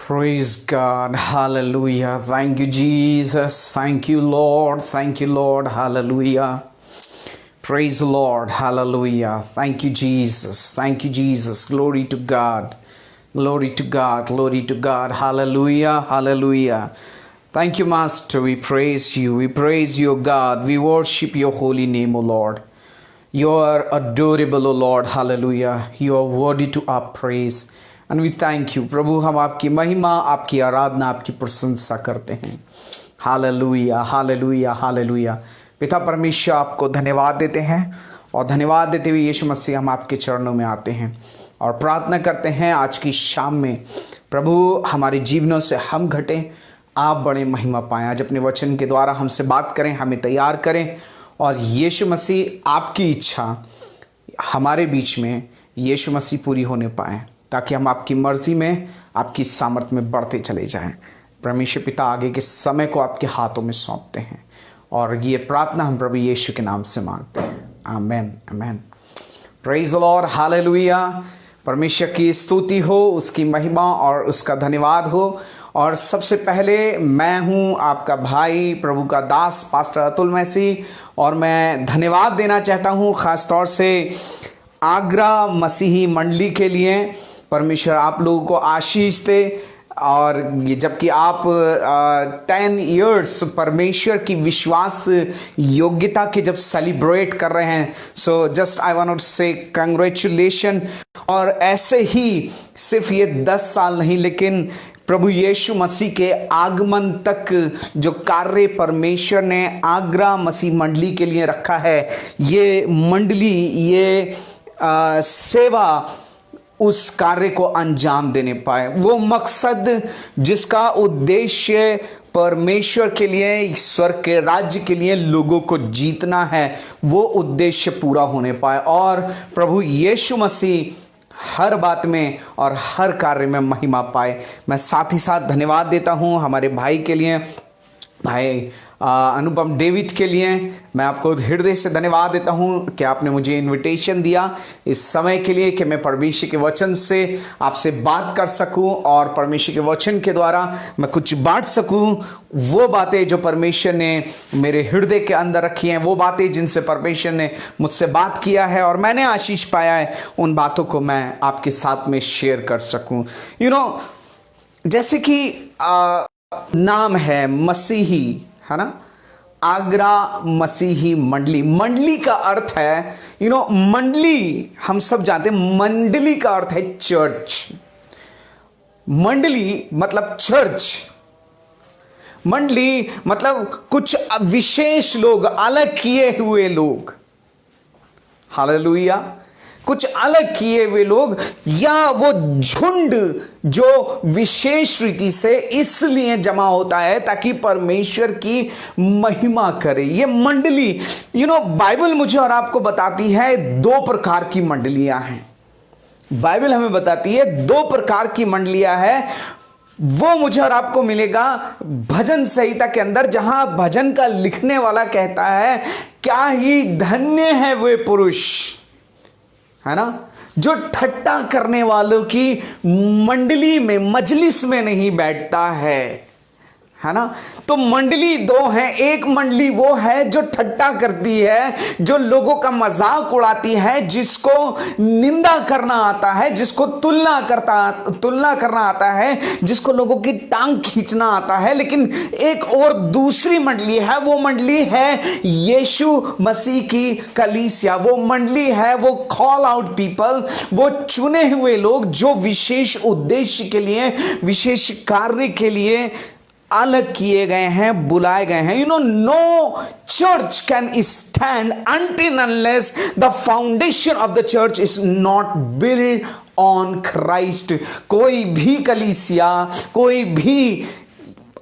Praise God. Hallelujah. Thank you, Jesus. Thank you, Lord. Thank you, Lord. Hallelujah. Praise the Lord. Hallelujah. Thank you, Jesus. Thank you, Jesus. Glory to God. Glory to God. Glory to God. Hallelujah. Hallelujah. Thank you, Master. We praise you. We praise you, God. We worship your holy name, O Lord. You are adorable, O Lord. Hallelujah. You are worthy to our praise. And we thank you. प्रभु हम आपकी महिमा, आपकी आराधना, आपकी प्रशंसा करते हैं. Hallelujah, hallelujah, hallelujah. पिता परमेश्वर आपको धन्यवाद देते हैं और धन्यवाद देते हुए यीशु मसीह हम आपके चरणों में आते हैं और प्रार्थना करते हैं आज की शाम में प्रभु हमारे जीवनों से हम घटें, आप बड़े महिमा पाएं. आज अपने वचन के द्वारा हमसे बात करें, हमें तैयार करें और यीशु मसीह आपकी इच्छा हमारे बीच में यीशु मसीह पूरी होने पाए ताकि हम आपकी मर्ज़ी में, आपकी सामर्थ में बढ़ते चले जाएं. परमेश्वर पिता आगे के समय को आपके हाथों में सौंपते हैं और ये प्रार्थना हम प्रभु यीशु के नाम से मांगते हैं. Amen, amen. Praise the Lord. Hallelujah. परमेश्वर की स्तुति हो, उसकी महिमा और उसका धन्यवाद हो. और सबसे पहले मैं हूं आपका भाई, प्रभु का दास, पास्टर अतुल मसीह, और मैं धन्यवाद देना चाहता हूं ख़ास तौर से आगरा मसीही मंडली के लिए. परमेश्वर आप लोगों को आशीष दे. और जबकि आप 10 इयर्स परमेश्वर की विश्वास योग्यता के जब सेलिब्रेट कर रहे हैं, so just I want to say congratulation. और ऐसे ही सिर्फ ये 10 साल नहीं, लेकिन प्रभु यीशु मसीह के आगमन तक जो कार्य परमेश्वर ने आगरा मसीह मंडली के लिए रखा है, ये मंडली, ये सेवा उस कार्य को अंजाम देने पाए. वो मकसद जिसका उद्देश्य परमेश्वर के लिए, ईश्वर के राज्य के लिए लोगों को जीतना है, वो उद्देश्य पूरा होने पाए और प्रभु यीशु मसीह हर बात में और हर कार्य में महिमा पाए. मैं साथ ही साथ धन्यवाद देता हूँ हमारे भाई के लिए, भाई अनुपम डेविड के लिए. मैं आपको हृदय से धन्यवाद देता हूं कि आपने मुझे इनविटेशन दिया इस समय के लिए कि मैं परमेश्वर के वचन से आपसे बात कर सकूं और परमेश्वर के वचन के द्वारा मैं कुछ बांट सकूं. वो बातें जो परमेश्वर ने मेरे हृदय के अंदर रखी हैं, वो बातें जिनसे परमेश्वर ने मुझसे बात किया है और मैंने आशीष पाया है, उन बातों को मैं आपके साथ में शेयर कर सकूं. जैसे कि नाम है मसीही, है ना, आगरा मसीही मंडली. मंडली का अर्थ है, मंडली हम सब जानते हैं, मंडली का अर्थ है चर्च. मंडली मतलब चर्च. मंडली मतलब कुछ विशेष लोग, अलग किए हुए लोग. हालेलुया. कुछ अलग किए हुए लोग या वो झुंड जो विशेष रीति से इसलिए जमा होता है ताकि परमेश्वर की महिमा करे. ये मंडली, बाइबल मुझे और आपको बताती है 2 प्रकार की मंडलियां हैं. बाइबल हमें बताती है 2 प्रकार की मंडलियां हैं. वो मुझे और आपको मिलेगा भजन संहिता के अंदर, जहां भजन का लिखने वाला कहता है, क्या ही धन्य है वे पुरुष, है ना, जो ठट्टा करने वालों की मंडली में, मजलिस में नहीं बैठता है ना. तो मंडली 2 है. एक मंडली वो है जो ठट्टा करती है, जो लोगों का मजाक उड़ाती है, जिसको निंदा करना आता है, जिसको तुलना करना आता है, जिसको लोगों की टांग खींचना आता है. लेकिन एक और दूसरी मंडली है, वो मंडली है यीशु मसीह की कलीसिया. वो मंडली है, वो कॉल आउट पीपल, वो चुने हुए लोग जो विशेष उद्देश्य के लिए, विशेष कार्य के लिए अलग किए गए हैं, बुलाए गए हैं. No church can stand until unless the foundation of the church is not built on Christ. कोई भी कलीसिया, कोई भी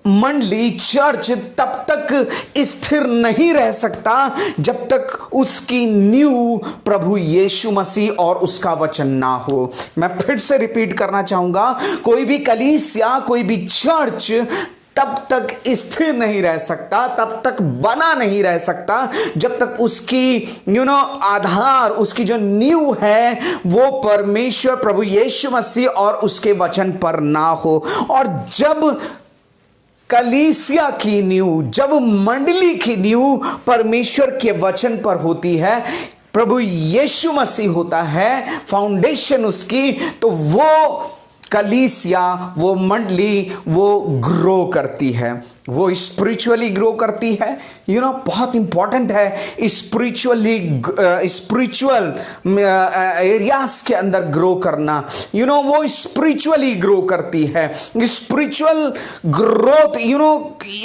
मंडली, चर्च तब तक स्थिर नहीं रह सकता जब तक उसकी नींव प्रभु यीशु मसीह और उसका वचन ना हो. मैं फिर से रिपीट करना चाहूंगा, कोई भी कलीसिया, कोई भी चर्च तब तक स्थिर नहीं रह सकता, तब तक बना नहीं रह सकता जब तक उसकी आधार, उसकी जो नींव है वो परमेश्वर प्रभु यीशु मसीह और उसके वचन पर ना हो। और जब कलीसिया की नींव, जब मंडली की नींव परमेश्वर के वचन पर होती है, प्रभु यीशु मसीह होता है फाउंडेशन उसकी, तो वो कलीसिया, वो मंडली वो ग्रो करती है, वो स्पिरिचुअली ग्रो करती है। बहुत इंपॉर्टेंट है स्पिरिचुअल एरियाज के अंदर ग्रो करना। वो स्पिरिचुअली ग्रो करती है। Spiritual growth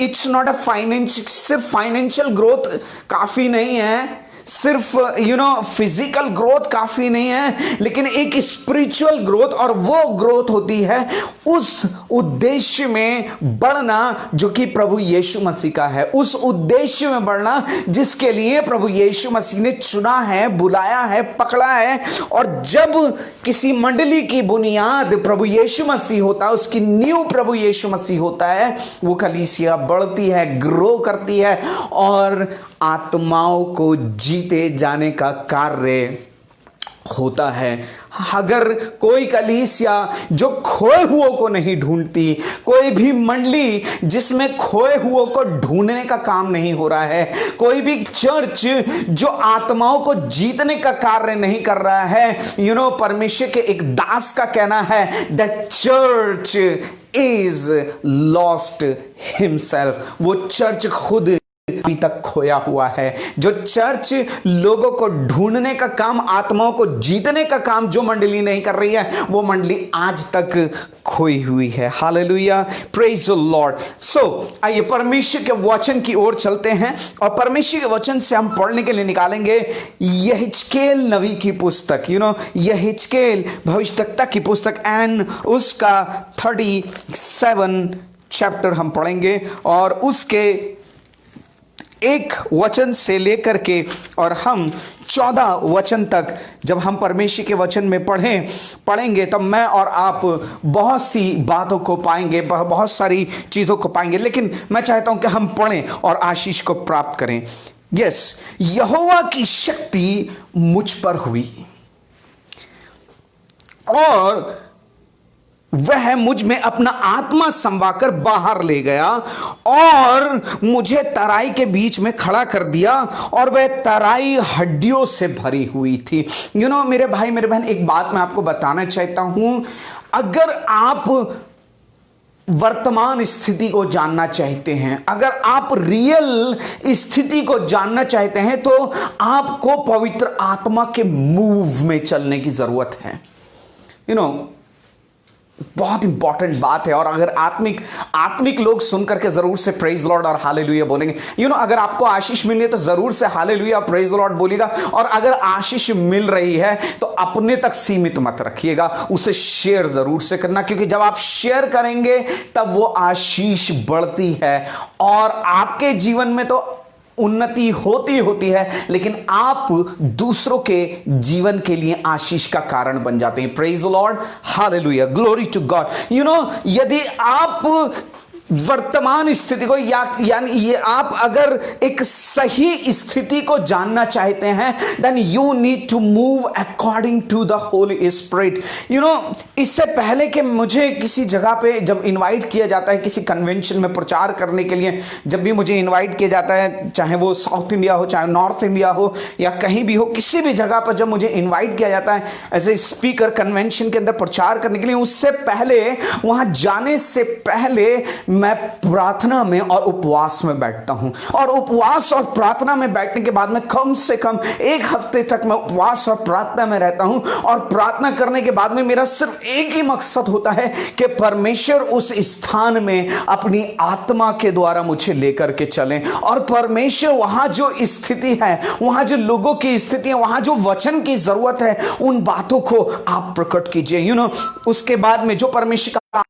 it's not a सिर्फ फाइनेंशियल ग्रोथ काफी नहीं है, सिर्फ फिजिकल ग्रोथ काफी नहीं है, लेकिन एक स्पिरिचुअल ग्रोथ, और वो ग्रोथ होती है उस उद्देश्य में बढ़ना जो कि प्रभु यीशु मसीह का है, उस उद्देश्य में बढ़ना जिसके लिए प्रभु यीशु मसीह ने चुना है, बुलाया है, पकड़ा है। और जब किसी मंडली की बुनियाद प्रभु यीशु मसीह होता है, उसकी नींव प्रभु यीशु मसीह होता है, वो कलीसिया बढ़ती है, ग्रो करती है और आत्माओं को जीते जाने का कार्य होता है। अगर कोई कलीसिया जो खोए हुओं को नहीं ढूंढती, कोई भी मंडली जिसमें खोए हुओं को ढूंढने का काम नहीं हो रहा है, कोई भी चर्च जो आत्माओं को जीतने का कार्य नहीं कर रहा है, परमेश्वर के एक दास का कहना है that church is lost himself, वो चर्च खुद अभी तक खोया हुआ है। जो चर्च लोगों को ढूंढने का काम, आत्माओं को जीतने का काम जो मंडली नहीं कर रही है, वो मंडली आज तक खोई हुई है। Hallelujah, praise the Lord. So आइए परमेश्वर के वचन की ओर चलते हैं और परमेश्वर के वचन से हम पढ़ने के लिए निकालेंगे यहेजकेल नबी की पुस्तक, यहेजकेल भविष्यवक्ता की पुस्तक, एंड उसका 37 चैप्टर हम पढ़ेंगे और उसके एक वचन से लेकर के और हम 14 वचन तक जब हम परमेश्वर के वचन में पढ़ेंगे तब मैं और आप बहुत सी बातों को पाएंगे, बहुत सारी चीज़ों को पाएंगे। लेकिन मैं चाहता हूं कि हम पढ़ें और आशीष को प्राप्त करें। यस, यहोवा की शक्ति मुझ पर हुई और वह मुझ में अपना आत्मा समवाकर बाहर ले गया और मुझे तराई के बीच में खड़ा कर दिया और वह तराई हड्डियों से भरी हुई थी। मेरे भाई मेरे बहन, एक बात मैं आपको बताना चाहता हूं, अगर आप वर्तमान स्थिति को जानना चाहते हैं, अगर आप रियल स्थिति को जानना चाहते हैं, तो आपको पवित्र आत्मा के मूव में चलने की जरूरत है। बहुत इंपॉर्टेंट बात है। और अगर आत्मिक लोग सुनकर के जरूर से प्रेज लॉर्ड और हालेलुया बोलेंगे। अगर आपको आशीष मिल रही है तो जरूर से हालेलुया और प्रेज लॉर्ड बोलिएगा। और अगर आशीष मिल रही है तो अपने तक सीमित मत रखिएगा, उसे शेयर जरूर से करना, क्योंकि जब आप शेयर करेंगे तब वो आशीष बढ़ती है और आपके जीवन में तो उन्नति होती है, लेकिन आप दूसरों के जीवन के लिए आशीष का कारण बन जाते हैं। Praise the Lord, hallelujah, glory to God. यदि आप वर्तमान स्थिति को यानी ये आप अगर एक सही स्थिति को जानना चाहते हैं, then you need to move according to the Holy Spirit. इससे पहले कि मुझे किसी जगह पे जब इनवाइट किया जाता है किसी कन्वेंशन में प्रचार करने के लिए, जब भी मुझे इनवाइट किया जाता है, चाहे वो साउथ इंडिया हो, चाहे नॉर्थ इंडिया हो या कहीं भी हो, किसी भी जगह पर जब मुझे इन्वाइट किया जाता है एज ए स्पीकर कन्वेंशन के अंदर प्रचार करने के लिए, उससे पहले, वहां जाने से पहले मैं प्रार्थना में और उपवास में बैठता हूं। और उपवास और प्रार्थना में बैठने के बाद में कम से कम 1 हफ्ते तक मैं उपवास और प्रार्थना में रहता हूं। और प्रार्थना करने के बाद में मेरा सिर्फ एक ही मकसद होता है कि परमेश्वर उस स्थान में अपनी आत्मा के द्वारा मुझे लेकर के चलें। और परमेश्वर वहां जो स्थिति है, वहां जो लोगों की स्थिति है, वहां जो वचन की जरूरत है, उन बातों को आप प्रकट कीजिए। उसके बाद में जो परमेश्वर का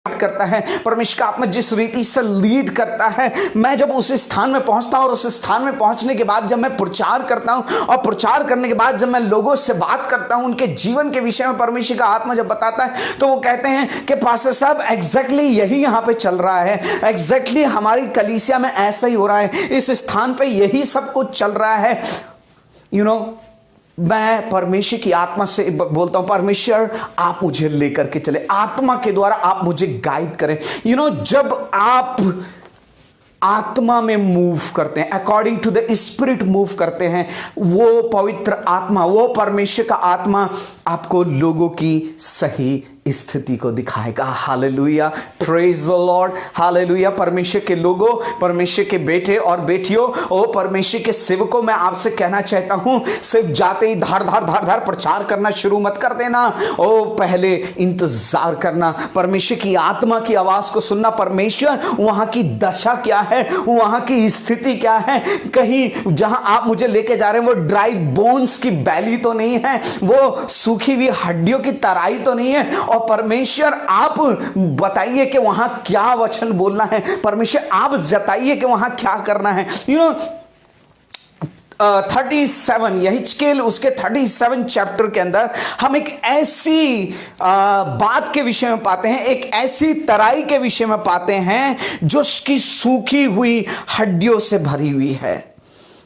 करता है, परमेश्वर का आत्मा जिस रीति से लीड करता है, मैं जब उस स्थान में पहुंचता हूं और उस स्थान में पहुंचने के बाद जब मैं प्रचार करता हूं और प्रचार करने के बाद जब मैं लोगों से बात करता हूं उनके जीवन के विषय में, परमेश्वर का आत्मा जब बताता है तो वो कहते हैं कि पास्टर साहब एग्जैक्टली यही यहां पे चल रहा है, एग्जैक्टली हमारी कलीसिया में ऐसा ही हो रहा है, इस स्थान पे यही सब कुछ चल रहा है। मैं परमेश्वर की आत्मा से बोलता हूं, परमेश्वर आप मुझे लेकर के चले, आत्मा के द्वारा आप मुझे गाइड करें। जब आप आत्मा में मूव करते हैं, according to the spirit move करते हैं, वो पवित्र आत्मा, वो परमेश्वर का आत्मा आपको लोगों की सही स्थिति को दिखाएगा। Hallelujah, praise the Lord, hallelujah. परमेश्वर के लोगों, परमेश्वर के बेटे और बेटियों, ओ परमेश्वर के सेवकों, मैं आपसे कहना चाहता हूं, सिर्फ जाते ही धार धार धार धार प्रचार करना शुरू मत कर देना। ओ पहले इंतजार करना, परमेश्वर की आत्मा की आवाज को सुनना, परमेश्वर वहां की दशा क्या है, वहां की स्थिति क्या है, कहीं जहां आप मुझे लेके जा रहे हैं वो ड्राई बोन्स की बैली तो नहीं है, वो सूखी हुई हड्डियों की तराई तो नहीं है। और परमेश्वर आप बताइए कि वहां क्या वचन बोलना है, परमेश्वर आप जताइए कि वहां क्या करना है। 37 यहिजकेल उसके 37 चैप्टर के अंदर हम एक ऐसी बात के विषय में पाते हैं, एक ऐसी तराई के विषय में पाते हैं जो उसकी सूखी हुई हड्डियों से भरी हुई है।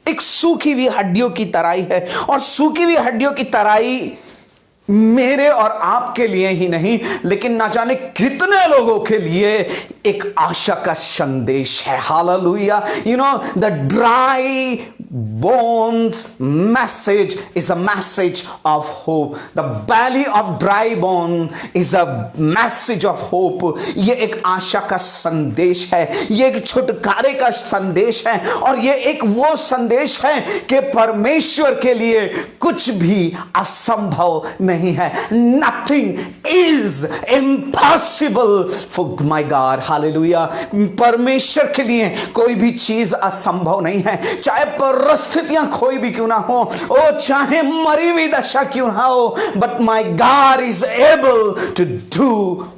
एक सूखी हुई हड्डियों की तराई है, और सूखी हुई हड्डियों की तराई मेरे और आपके लिए ही नहीं, लेकिन ना जाने कितने लोगों के लिए एक आशा का संदेश है। Hallelujah. The dry bones message is a message of hope. The belly of dry bone is a message of hope. ये एक आशा का संदेश है, ये एक छुटकारे का संदेश है, और ये एक वो संदेश है कि परमेश्वर के लिए कुछ भी असंभव नहीं है। Nothing is impossible for my God. Hallelujah. परमेश्वर के लिए कोई भी चीज असंभव नहीं है, चाहे परिस्थितियां कोई भी क्यों ना हो, ओ चाहे मरी हुई दशा क्यों ना हो, but my God is able to do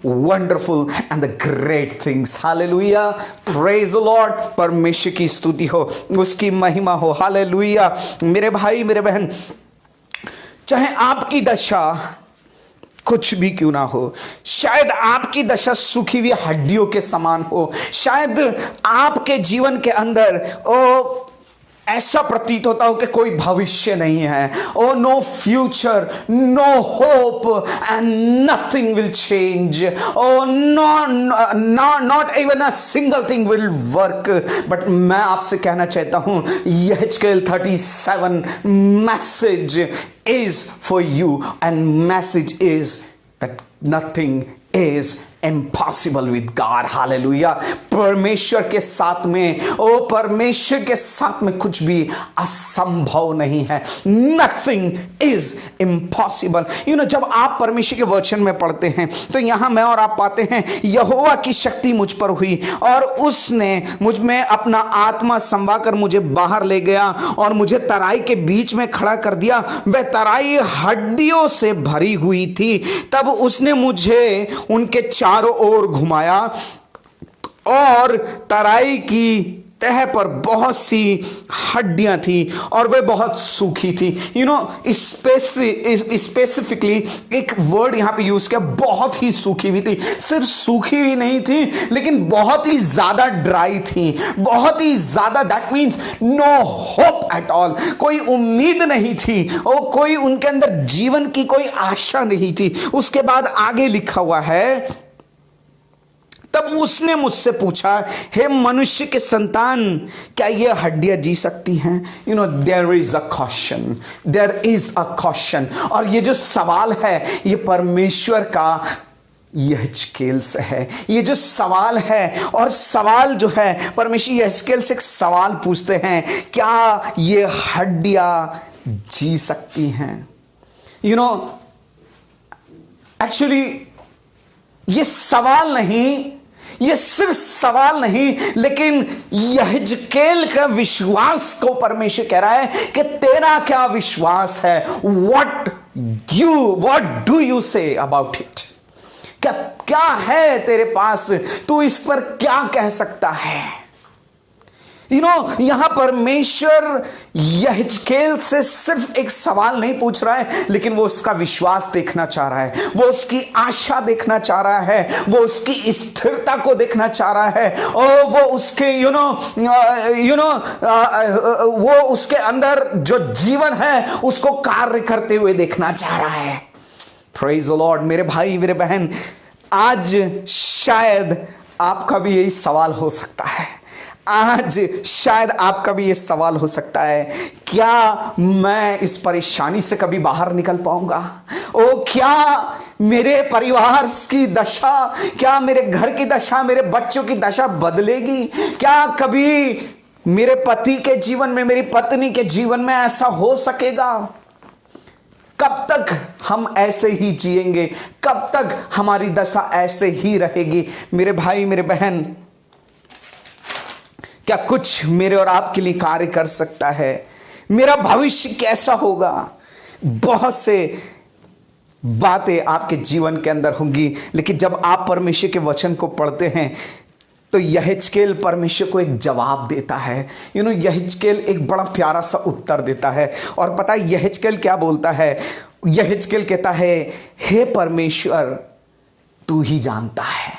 wonderful and the great things. Hallelujah, praise the Lord. परमेश्वर की स्तुति हो, उसकी महिमा हो। हालेलुया। मेरे भाई मेरे बहन, चाहे आपकी दशा कुछ भी क्यों ना हो, शायद आपकी दशा सूखी हुई हड्डियों के समान हो, शायद आपके जीवन के अंदर ओ ऐसा प्रतीत होता हो कि कोई भविष्य नहीं है, oh no future, no hope and nothing will change, oh not even a single thing will work. But मैं आपसे कहना चाहता हूं, Ezekiel 37 message is for you, and message is that nothing is impossible with God. Hallelujah. परमेश्वर के साथ में, ओ परमेश्वर के साथ में कुछ भी असंभव नहीं है। Nothing is impossible. जब आप परमेश्वर के वचन में पढ़ते हैं तो यहां मैं और आप पाते हैं, यहोवा की शक्ति मुझ पर हुई और उसने मुझ में अपना आत्मा संवाकर मुझे बाहर ले गया और मुझे तराई के बीच में खड़ा कर दिया। वह तराई हड्डियों से भरी हुई थी। तब उसने मुझे उनके चारों ओर घुमाया और तराई की तह पर बहुत सी हड्डियां थी और वे बहुत सूखी थी। स्पेसिफिकली एक वर्ड यहां पे यूज किया, बहुत ही सूखी हुई थी। सिर्फ सूखी ही नहीं थी, लेकिन बहुत ही ज्यादा ड्राई थी, बहुत ही ज्यादा। That means no hope at all, कोई उम्मीद नहीं थी, और कोई उनके अंदर जीवन की कोई आशा नहीं थी। उसके बाद आगे लिखा हुआ है, तब उसने मुझसे पूछा, हे मनुष्य के संतान, क्या ये हड्डियां जी सकती हैं? There is a question, there is a question. और ये जो सवाल है, ये परमेश्वर का यहिजकेल से है। ये जो सवाल है, और सवाल जो है, परमेश्वर यहिजकेल से एक सवाल पूछते हैं, क्या ये हड्डियां जी सकती हैं? एक्चुअली ये सवाल नहीं, ये सिर्फ सवाल नहीं, लेकिन यहिजकेल का विश्वास को परमेश्वर कह रहा है कि तेरा क्या विश्वास है? What do you say about it? क्या है तेरे पास, तू इस पर क्या कह सकता है। यहां परमेश्वर यहेजकेल से सिर्फ एक सवाल नहीं पूछ रहा है, लेकिन वो उसका विश्वास देखना चाह रहा है, वो उसकी आशा देखना चाह रहा है, वो उसकी स्थिरता को देखना चाह रहा है, और वो उसके वो उसके अंदर जो जीवन है उसको कार्य करते हुए देखना चाह रहा है। Praise the Lord. मेरे भाई मेरे बहन, आज शायद आपका भी यही सवाल हो सकता है, आज शायद आपका भी ये सवाल हो सकता है, क्या मैं इस परेशानी से कभी बाहर निकल पाऊंगा? ओ क्या मेरे परिवार की दशा, क्या मेरे घर की दशा, मेरे बच्चों की दशा बदलेगी? क्या कभी मेरे पति के जीवन में, मेरी पत्नी के जीवन में ऐसा हो सकेगा? कब तक हम ऐसे ही जिएंगे? कब तक हमारी दशा ऐसे ही रहेगी? मेरे भाई मेरे बहन, क्या कुछ मेरे और आपके लिए कार्य कर सकता है? मेरा भविष्य कैसा होगा? बहुत से बातें आपके जीवन के अंदर होंगी, लेकिन जब आप परमेश्वर के वचन को पढ़ते हैं तो यहेजकेल परमेश्वर को एक जवाब देता है। यहेजकेल एक बड़ा प्यारा सा उत्तर देता है। और पता है यहेजकेल क्या बोलता है? यहेजकेल कहता है, हे परमेश्वर, तू ही जानता है।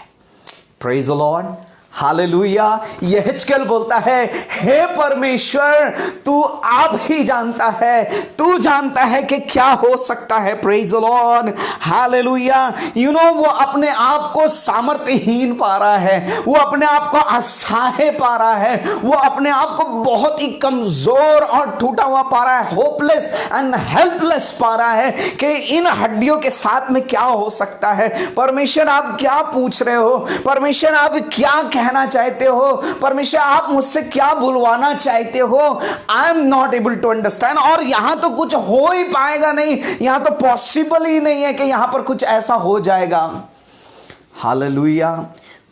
Praise the Lord, hallelujah. यहेजकेल बोलता है, हे परमेश्वर, तू आप ही जानता है, तू जानता है कि क्या हो सकता है। Praise the Lord, hallelujah. वो अपने आप को सामर्थ्यहीन पा रहा है, वो अपने आप को असहाय पा रहा है, वो अपने आप को बहुत ही कमजोर और टूटा हुआ पा रहा है, होपलेस एंड हेल्पलेस पा रहा है कि इन हड्डियों के साथ में क्या हो सकता है। परमेश्वर आप क्या पूछ रहे हो? परमेश्वर आप क्या कहना चाहते हो? परमेश्वर आप मुझसे क्या बुलवाना चाहते हो? I am not able to understand. और यहां तो कुछ हो ही पाएगा नहीं, यहां तो पॉसिबल ही नहीं है कि यहां पर कुछ ऐसा हो जाएगा। Hallelujah,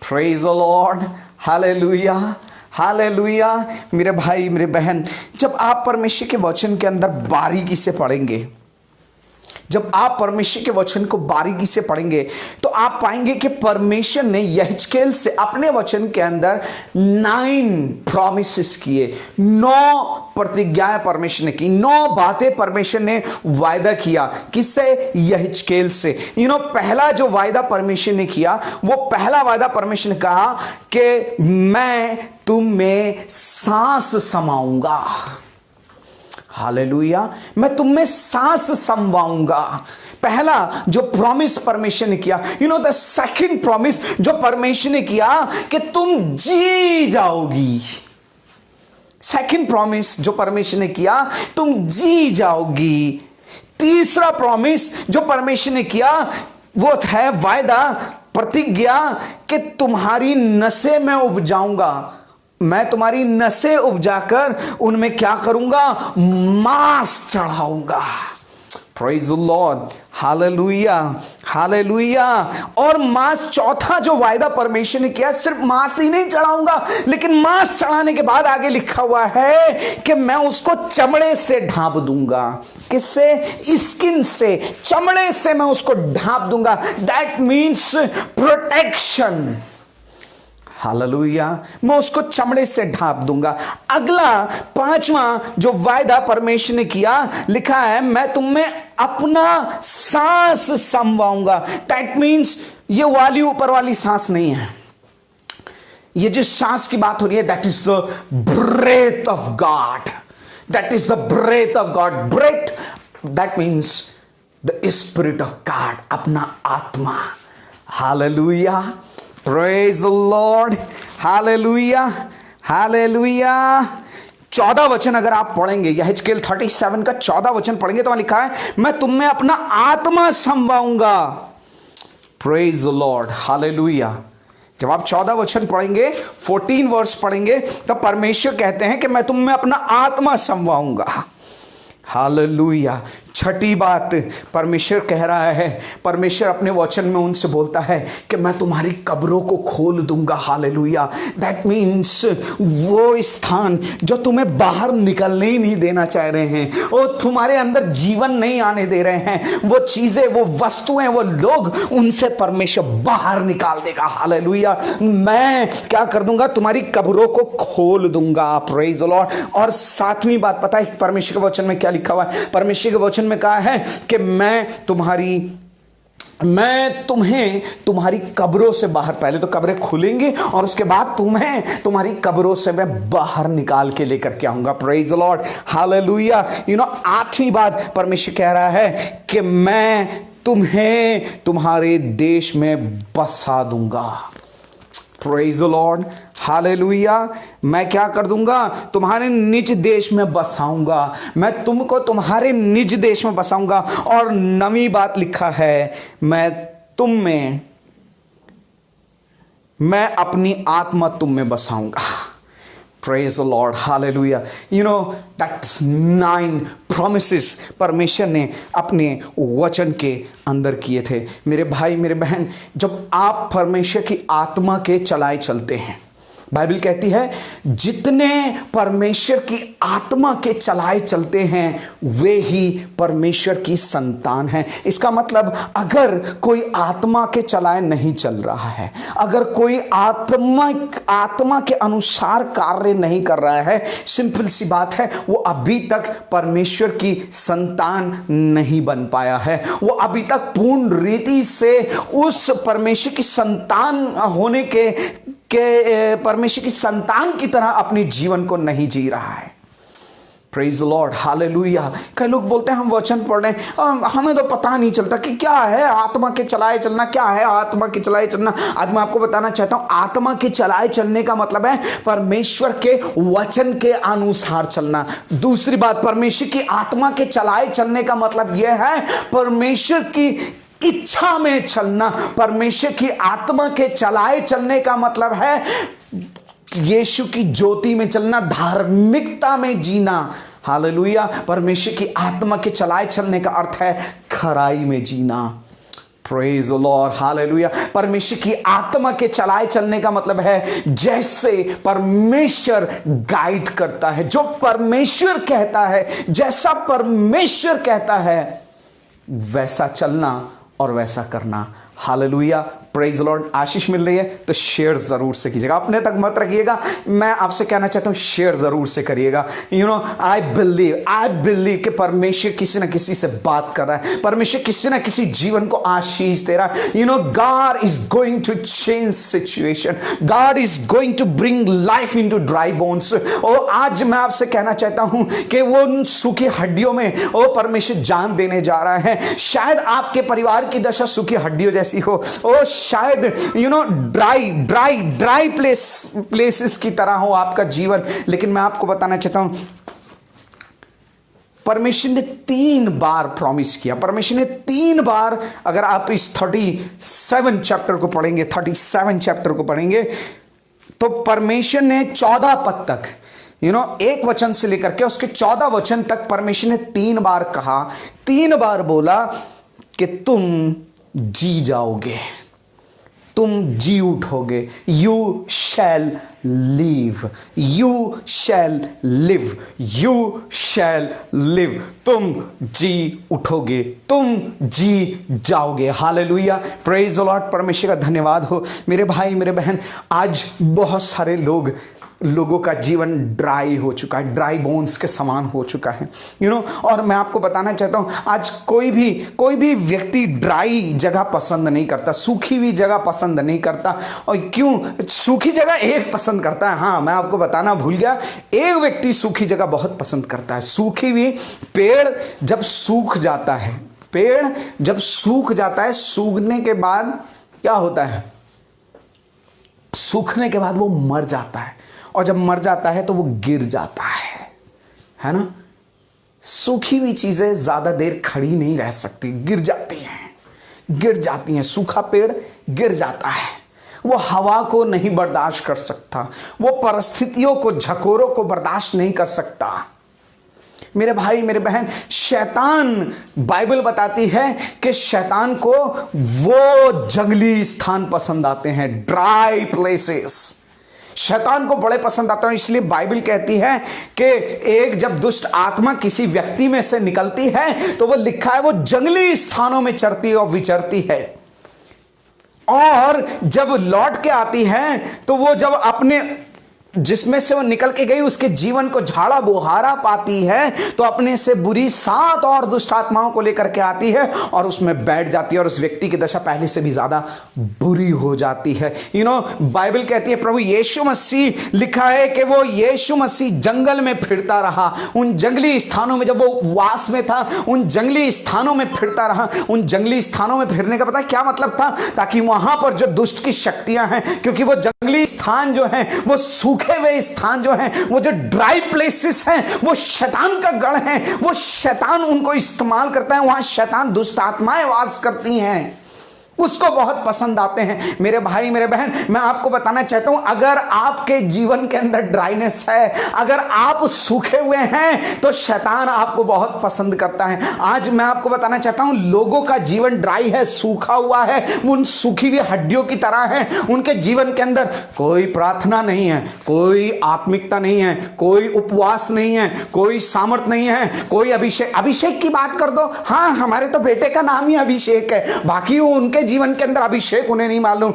praise the Lord, hallelujah, hallelujah. मेरे भाई मेरे बहन, जब आप परमेश्वर के वचन के अंदर बारीकी से पढ़ेंगे, जब आप परमेश्वर के वचन को बारीकी से पढ़ेंगे, तो आप पाएंगे कि परमेश्वर ने यहेजकेल से अपने वचन के अंदर 9 प्रॉमिसेस किए, 9 प्रतिज्ञाएं परमेश्वर ने की, 9 बातें परमेश्वर ने वायदा किया। किससे? यहेजकेल से। पहला जो वायदा परमेश्वर ने किया, वो पहला वायदा परमेश्वर ने कहा कि मैं तुम में सांस समाऊंगा। हालेलुया, मैं तुम में सांस समवाऊंगा। पहला जो प्रॉमिस परमेश्वर ने किया, द सेकंड प्रॉमिस जो परमेश्वर ने किया कि तुम जी जाओगी। सेकंड प्रॉमिस जो परमेश्वर ने किया, तुम जी जाओगी। तीसरा प्रॉमिस जो परमेश्वर ने किया, वो है वायदा, प्रतिज्ञा कि तुम्हारी नसें मैं उपजाऊंगा। मैं तुम्हारी नसें उपजाकर उनमें क्या करूंगा? मांस चढ़ाऊंगा। Praise the Lord, hallelujah, hallelujah. और मांस, चौथा जो वायदा परमेश्वर ने किया, सिर्फ मांस ही नहीं चढ़ाऊंगा, लेकिन मांस चढ़ाने के बाद आगे लिखा हुआ है कि मैं उसको चमड़े से ढांप दूंगा। किससे? स्किन से, चमड़े से मैं उसको ढांप दूंगा। That means protection. हालेलुया, मैं उसको चमड़े से ढांप दूंगा। अगला 5वां जो वायदा परमेश्वर ने किया, लिखा है, मैं तुम में अपना सांस समवाऊंगा। दैट मीन्स ये वाली ऊपर वाली सांस नहीं है, ये जिस सांस की बात हो रही है, that is the breath of God. That is the breath of God. Breath, that means the spirit of God, अपना आत्मा। Hallelujah, praise the Lord, hallelujah, hallelujah. 14 वचन अगर आप पढ़ेंगे, यहेजकेल 37 का 14 वचन पढ़ेंगे तो वहां लिखा है, मैं तुम में अपना आत्मा समवाऊंगा। Praise the Lord, hallelujah. जब आप 14 वचन पढ़ेंगे, 14 वर्स पढ़ेंगे, तो परमेश्वर कहते हैं कि मैं तुम में अपना आत्मा समवाऊंगा। हालेलुया। छठी बात परमेश्वर कह रहा है, परमेश्वर अपने वचन में उनसे बोलता है कि मैं तुम्हारी कब्रों को खोल दूंगा। हालेलुया। दैट मीन्स वो स्थान जो तुम्हें बाहर निकलने ही नहीं देना चाह रहे हैं, वो तुम्हारे अंदर जीवन नहीं आने दे रहे हैं, वो चीजें, वो वस्तुएं, वो लोग, उनसे परमेश्वर बाहर निकाल देगा। हालेलुया। मैं क्या कर दूंगा? तुम्हारी कब्रों को खोल दूंगा। Praise the Lord. और सातवीं बात पता है परमेश्वर के वचन में क्या लिखा हुआ है? परमेश्वर के वचन में कहा है कि मैं तुम्हें तुम्हारी कब्रों से बाहर, पहले तो कब्रें खुलेंगी और उसके बाद तुम्हें तुम्हारी कब्रों से मैं बाहर निकाल के लेकर के आऊंगा। Praise the Lord. हालेलुया। आठवीं बात परमेश्वर कह रहा है कि मैं तुम्हें तुम्हारे देश में बसा दूंगा। Praise the Lord. हालेलुया। मैं क्या कर दूंगा? तुम्हारे निज देश में बसाऊंगा। मैं तुमको तुम्हारे निज देश में बसाऊंगा। और नवीं बात लिखा है, मैं अपनी आत्मा तुम में बसाऊंगा। Praise the Lord. Hallelujah. That's 9 promises परमेश्वर ने अपने वचन के अंदर किए थे। मेरे भाई, मेरे बहन, जब आप परमेश्वर की आत्मा के चलाए चलते हैं, बाइबल कहती है जितने परमेश्वर की आत्मा के चलाए चलते हैं वे ही परमेश्वर की संतान हैं। इसका मतलब अगर कोई आत्मा के चलाए नहीं चल रहा है, अगर कोई आत्मा के अनुसार कार्य नहीं कर रहा है, सिंपल सी बात है, वो अभी तक परमेश्वर की संतान नहीं बन पाया है। वो अभी तक पूर्ण रीति से उस परमेश्वर की संतान होने के परमेश्वर की संतान की तरह अपने जीवन को नहीं जी रहा है। Praise the Lord. हालेलुया। कई लोग बोलते हैं हम वचन पढ़ रहे हैं, हमें तो पता नहीं चलता कि क्या है आत्मा के चलाए चलना, क्या है आत्मा के चलाए चलना। आज मैं आपको बताना चाहता हूं, आत्मा के चलाए चलने का मतलब है परमेश्वर के वचन के अनुसार चलना। दूसरी बात, परमेश्वर की आत्मा के चलाए चलने का मतलब यह है परमेश्वर की इच्छा में चलना। परमेश्वर की आत्मा के चलाए चलने का मतलब है यीशु की ज्योति में चलना, धार्मिकता में जीना। हालेलुया। परमेश्वर की आत्मा के चलाए चलने का अर्थ है खराई में जीना। Praise the Lord. हालेलुया। परमेश्वर की आत्मा के चलाए चलने का मतलब है जैसे परमेश्वर गाइड करता है, जो परमेश्वर कहता है, जैसा परमेश्वर कहता है वैसा चलना और वैसा करना। हालेलुया। Praise the Lord. आशीष मिल रही है तो शेयर जरूर से कीजिएगा, अपने तक मत रखिएगा। मैं आपसे कहना चाहता हूं शेयर जरूर से करिएगा। आई बिलीव कि परमेश्वर किसी ना किसी से बात कर रहा है, परमेश्वर किसी ना किसी जीवन को आशीष दे रहा है। God is going to change situation, God is going to bring life into dry bones. और आज मैं आपसे कहना चाहता हूं कि वो उन सूखी हड्डियों में वो परमेश्वर जान देने जा रहा है। शायद आपके परिवार की दशा सूखी हड्डियों जैसी हो, और शायद ड्राई प्लेसेस की तरह हो आपका जीवन। लेकिन मैं आपको बताना चाहता हूं परमेश्वर ने 3 बार प्रॉमिस किया। परमेश्वर ने 3 बार, अगर आप इस 37 चैप्टर को पढ़ेंगे, 37 चैप्टर को पढ़ेंगे तो परमेश्वर ने 14 पद तक, एक वचन से लेकर के उसके 14 वचन तक परमेश्वर ने 3 बार कहा, 3 बार बोला कि तुम जी जाओगे, तुम जी उठोगे। You shall live, you shall live, you shall live. तुम जी उठोगे, तुम जी जाओगे। हालेलुया। Praise the Lord. परमेश्वर का धन्यवाद हो। मेरे भाई, मेरे बहन, आज बहुत सारे लोगों का जीवन ड्राई हो चुका है, ड्राई बोन्स के समान हो चुका है। और मैं आपको बताना चाहता हूं आज कोई भी व्यक्ति ड्राई जगह पसंद नहीं करता, सूखी हुई जगह पसंद नहीं करता। और क्यों? सूखी जगह एक पसंद करता है। हाँ, मैं आपको बताना भूल गया, एक व्यक्ति सूखी जगह बहुत पसंद करता है। सूखी हुई पेड़ जब सूख जाता है, पेड़ जब सूख जाता है, सूखने के बाद क्या होता है? सूखने के बाद वो मर जाता है, और जब मर जाता है तो वो गिर जाता है ना। सूखी हुई चीजें ज्यादा देर खड़ी नहीं रह सकती, गिर जाती हैं। सूखा पेड़ गिर जाता है, वो हवा को नहीं बर्दाश्त कर सकता, वो परिस्थितियों को, झकोरों को बर्दाश्त नहीं कर सकता। मेरे भाई मेरे बहन, शैतान, बाइबल बताती है कि शैतान को वो जंगली स्थान पसंद आते हैं, ड्राई प्लेसेस। शैतान को बड़े पसंद आता है। इसलिए बाइबल कहती है कि एक जब दुष्ट आत्मा किसी व्यक्ति में से निकलती है तो वो लिखा है वो जंगली स्थानों में चरती और विचरती है, और जब लौट के आती है तो वो जब अपने जिसमें से वो निकल के गई उसके जीवन को झाड़ा बुहारा पाती है तो अपने से बुरी 7 और दुष्ट आत्माओं को लेकर के आती है और उसमें बैठ जाती है, और उस व्यक्ति की दशा पहले से भी ज्यादा बुरी हो जाती है। बाइबल कहती है प्रभु यीशु मसीह, लिखा है कि वो यीशु मसीह जंगल में फिरता रहा, उन जंगली स्थानों में, जब वो वास में था उन जंगली स्थानों में फिरता रहा। उन जंगली स्थानों में फिरने का पता क्या मतलब था? ताकि वहां पर जो दुष्ट की शक्तियां हैं, क्योंकि वो जंगली स्थान जो है, वो सूखे हुए स्थान जो है, वो जो ड्राई प्लेसेस हैं, वो शैतान का गढ़ है, वो शैतान उनको इस्तेमाल करता है, वहां शैतान दुष्ट आत्माएं वास करती हैं, उसको बहुत पसंद आते हैं। मेरे भाई मेरे बहन, मैं आपको बताना चाहता हूं, अगर आपके जीवन के अंदर ड्राइनेस है, अगर आप सूखे हुए हैं, तो शैतान आपको बहुत पसंद करता है। आज मैं आपको बताना चाहता हूं, लोगों का जीवन ड्राई है, सूखा हुआ है, वो उन सूखी हुई हड्डियों की तरह है। उनके जीवन के अंदर कोई प्रार्थना नहीं है, कोई आत्मिकता नहीं है, कोई उपवास नहीं है, कोई सामर्थ नहीं है, कोई अभिषेक। अभिषेक की बात कर दो, हाँ हमारे तो बेटे का नाम ही अभिषेक है, बाकी वो उनके जीवन के अंदर अभिषेक उन्हें नहीं मालूम।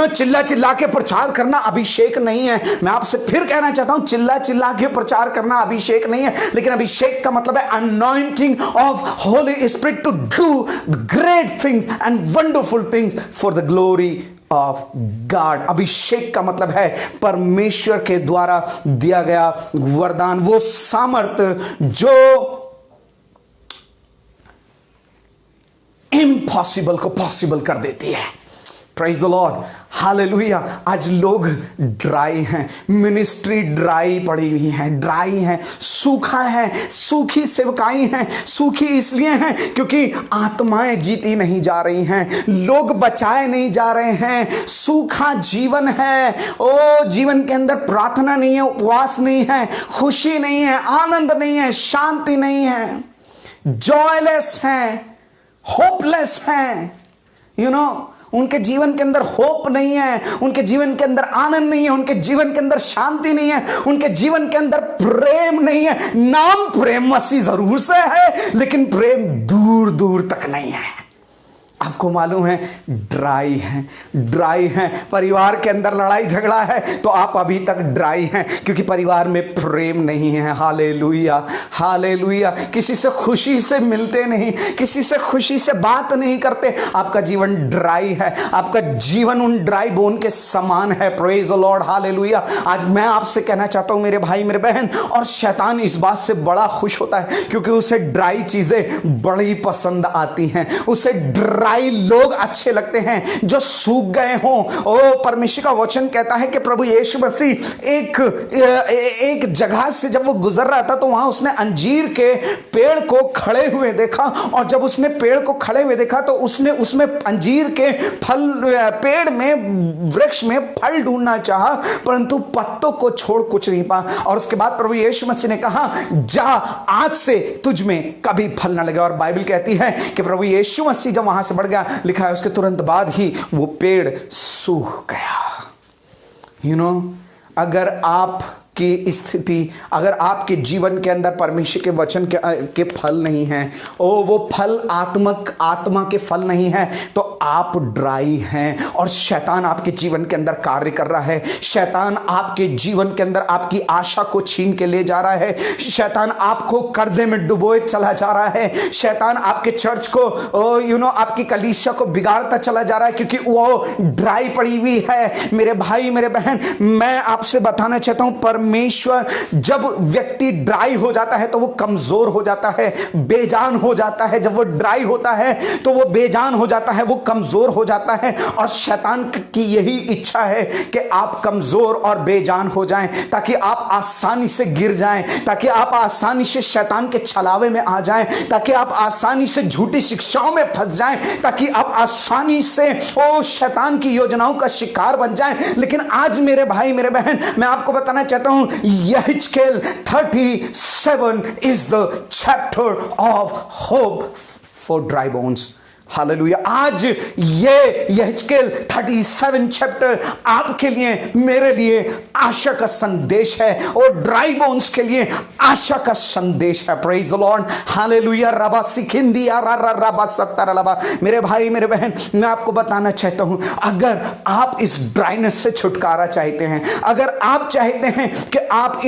चिल्ला चिल्ला के प्रचार करना अभिषेक नहीं है। मैं आपसे फिर कहना चाहता हूं, चिल्ला चिल्ला के प्रचार करना अभिषेक नहीं है, लेकिन अभिषेक का मतलब है anointing of Holy Spirit to do great things and wonderful things for the glory of God. अभिषेक का मतलब है परमेश्वर के द्वारा दिया गया वरदान, वो सामर्थ जो इम्पॉसिबल को पॉसिबल कर देती है। Praise the Lord, hallelujah. आज लोग ड्राई हैं, मिनिस्ट्री ड्राई पड़ी हुई है, ड्राई है, सूखा है, सूखी सेवकाई हैं। सूखी इसलिए हैं क्योंकि आत्माएं जीती नहीं जा रही हैं, लोग बचाए नहीं जा रहे हैं, सूखा जीवन है। ओ जीवन के अंदर प्रार्थना नहीं है, उपवास नहीं है, खुशी नहीं है, आनंद नहीं है, शांति नहीं है, जॉयलेस है, होपलेस हैं। उनके जीवन के अंदर होप नहीं है, उनके जीवन के अंदर आनंद नहीं है, उनके जीवन के अंदर शांति नहीं है, उनके जीवन के अंदर प्रेम नहीं है। नाम प्रेम मसीह जरूर से है, लेकिन प्रेम दूर दूर तक नहीं है। आपको मालूम है, ड्राई हैं। परिवार के अंदर लड़ाई झगड़ा है तो आप अभी तक ड्राई हैं, क्योंकि परिवार में प्रेम नहीं है। Hallelujah, hallelujah. किसी से खुशी से मिलते नहीं, किसी से खुशी से बात नहीं करते, आपका जीवन ड्राई है, आपका जीवन उन ड्राई बोन के समान है। Praise the Lord, hallelujah. आज मैं आपसे कहना चाहता हूं मेरे भाई मेरे बहन, और शैतान इस बात से बड़ा खुश होता है क्योंकि उसे ड्राई चीजें बड़ी पसंद आती हैं, उसे ड्राई लोग अच्छे लगते हैं जो सूख गए हों। ओ परमेश्वर का वचन कहता है कि प्रभु यीशु मसीह एक जगह से जब वो गुजर रहा था तो वहां उसने अंजीर के पेड़ को खड़े हुए देखा, और जब उसने पेड़ को खड़े हुए देखा तो उसने उसमें अंजीर के फल, पेड़ में, वृक्ष में फल ढूंढना चाहा, परंतु पत्तों को छोड़ कुछ नहीं पा। और उसके बाद प्रभु यीशु मसीह ने कहा, जा, आज से तुझ में कभी फल न लगे। और बाइबल कहती है कि प्रभु यीशु मसीह जब वहां से बढ़ गया, लिखा है उसके तुरंत बाद ही वो पेड़ सूख गया। अगर आप की स्थिति, अगर आपके जीवन के अंदर परमेश्वर के वचन के फल नहीं हैं, वो फल आत्मा के फल नहीं है, तो आप ड्राई हैं और शैतान आपके जीवन के अंदर कार्य कर रहा है। शैतान आपके जीवन के अंदर आपकी आशा को छीन के ले जा रहा है। शैतान आपको कर्जे में डुबोए चला जा रहा है। शैतान आपके चर्च को, आपकी कलीसिया को बिगाड़ता चला जा रहा है, क्योंकि वो ड्राई पड़ी हुई है। मेरे भाई मेरे बहन, मैं आपसे बताना चाहता हूं, परमेश्वर, जब व्यक्ति ड्राई हो जाता है तो वो कमजोर हो जाता है, बेजान हो जाता है। जब वो ड्राई होता है तो वो बेजान हो जाता है, वो कमजोर हो जाता है। और शैतान की यही इच्छा है कि आप कमजोर और बेजान हो जाएं, ताकि आप आसानी से गिर जाएं, ताकि आप आसानी से शैतान के छलावे में आ जाएं, ताकि आप आसानी से झूठी शिक्षाओं में फंस जाएं, ताकि आप आसानी से शैतान की योजनाओं का शिकार बन जाएं। लेकिन आज मेरे भाई मेरे बहन, मैं आपको बताना चाहता हूं, हूं यहेजकेल 37 is the chapter of hope for dry bones. Hallelujah. आज ये यहेजकेल 37 चैप्टर आपके लिए, मेरे लिए आशा का संदेश है और ड्राई बोन्स के लिए आशा का संदेश है। Praise the Lord. हालेलुया। रबा सिखिंदी रबा सत्तर रबा। मेरे भाई मेरे बहन, मैं आपको बताना चाहता हूं, अगर आप इस ड्राइनेस से छुटकारा चाहते हैं, अगर आप चाहते हैं कि आप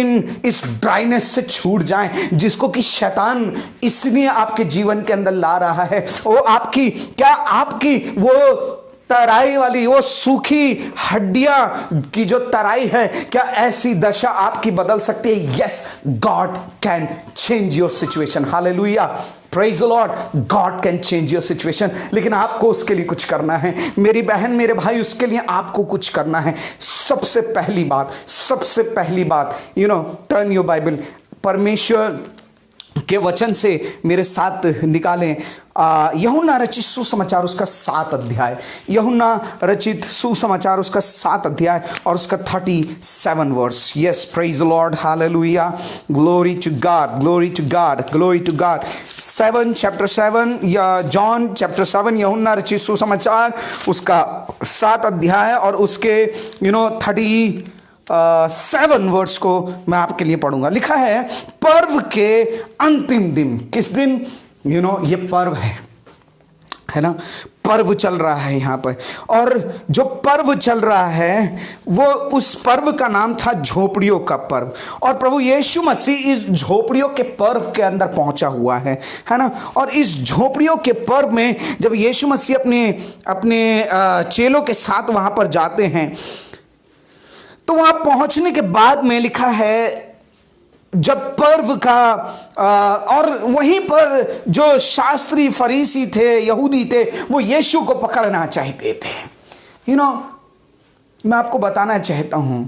इस ड्राइनेस से छूट जाएं जिसको कि शैतान इसलिए आपके जीवन के अंदर ला रहा है, वो आपकी वो तराई वाली, वो सूखी हड्डियां की जो तराई है, क्या ऐसी दशा आपकी बदल सकती है? Yes, God can change your situation. Hallelujah. Praise the Lord. God can change your situation, लेकिन आपको उसके लिए कुछ करना है। मेरी बहन मेरे भाई, उसके लिए आपको कुछ करना है। सबसे पहली बात, टर्न योर बाइबल, परमेश्वर के वचन से मेरे साथ निकालें यूहन्ना रचित सुसमाचार उसका 7 अध्याय, यूहन्ना रचित सुसमाचार उसका 7 अध्याय और उसका 37 verse. Yes, praise the Lord. Hallelujah. Glory to God, glory to God, glory to God. Chapter 7 या जॉन चैप्टर 7, यूहन्ना रचित सुसमाचार उसका 7 अध्याय और उसके 7 वर्ष को मैं आपके लिए पढ़ूंगा। लिखा है, पर्व के अंतिम दिन। किस दिन? ये पर्व है ना, पर्व चल रहा है यहां पर, और जो पर्व चल रहा है वो, उस पर्व का नाम था झोपड़ियों का पर्व। और प्रभु यीशु मसीह इस झोपड़ियों के पर्व के अंदर पहुंचा हुआ है ना। और इस झोपड़ियों के पर्व में जब यीशु मसीह अपने चेलों के साथ वहां पर जाते हैं, तो वहां पहुंचने के बाद में लिखा है, जब पर्व का और वहीं पर जो शास्त्री फरीसी थे, यहूदी थे, वो यीशु को पकड़ना चाहते थे। मैं आपको बताना चाहता हूं,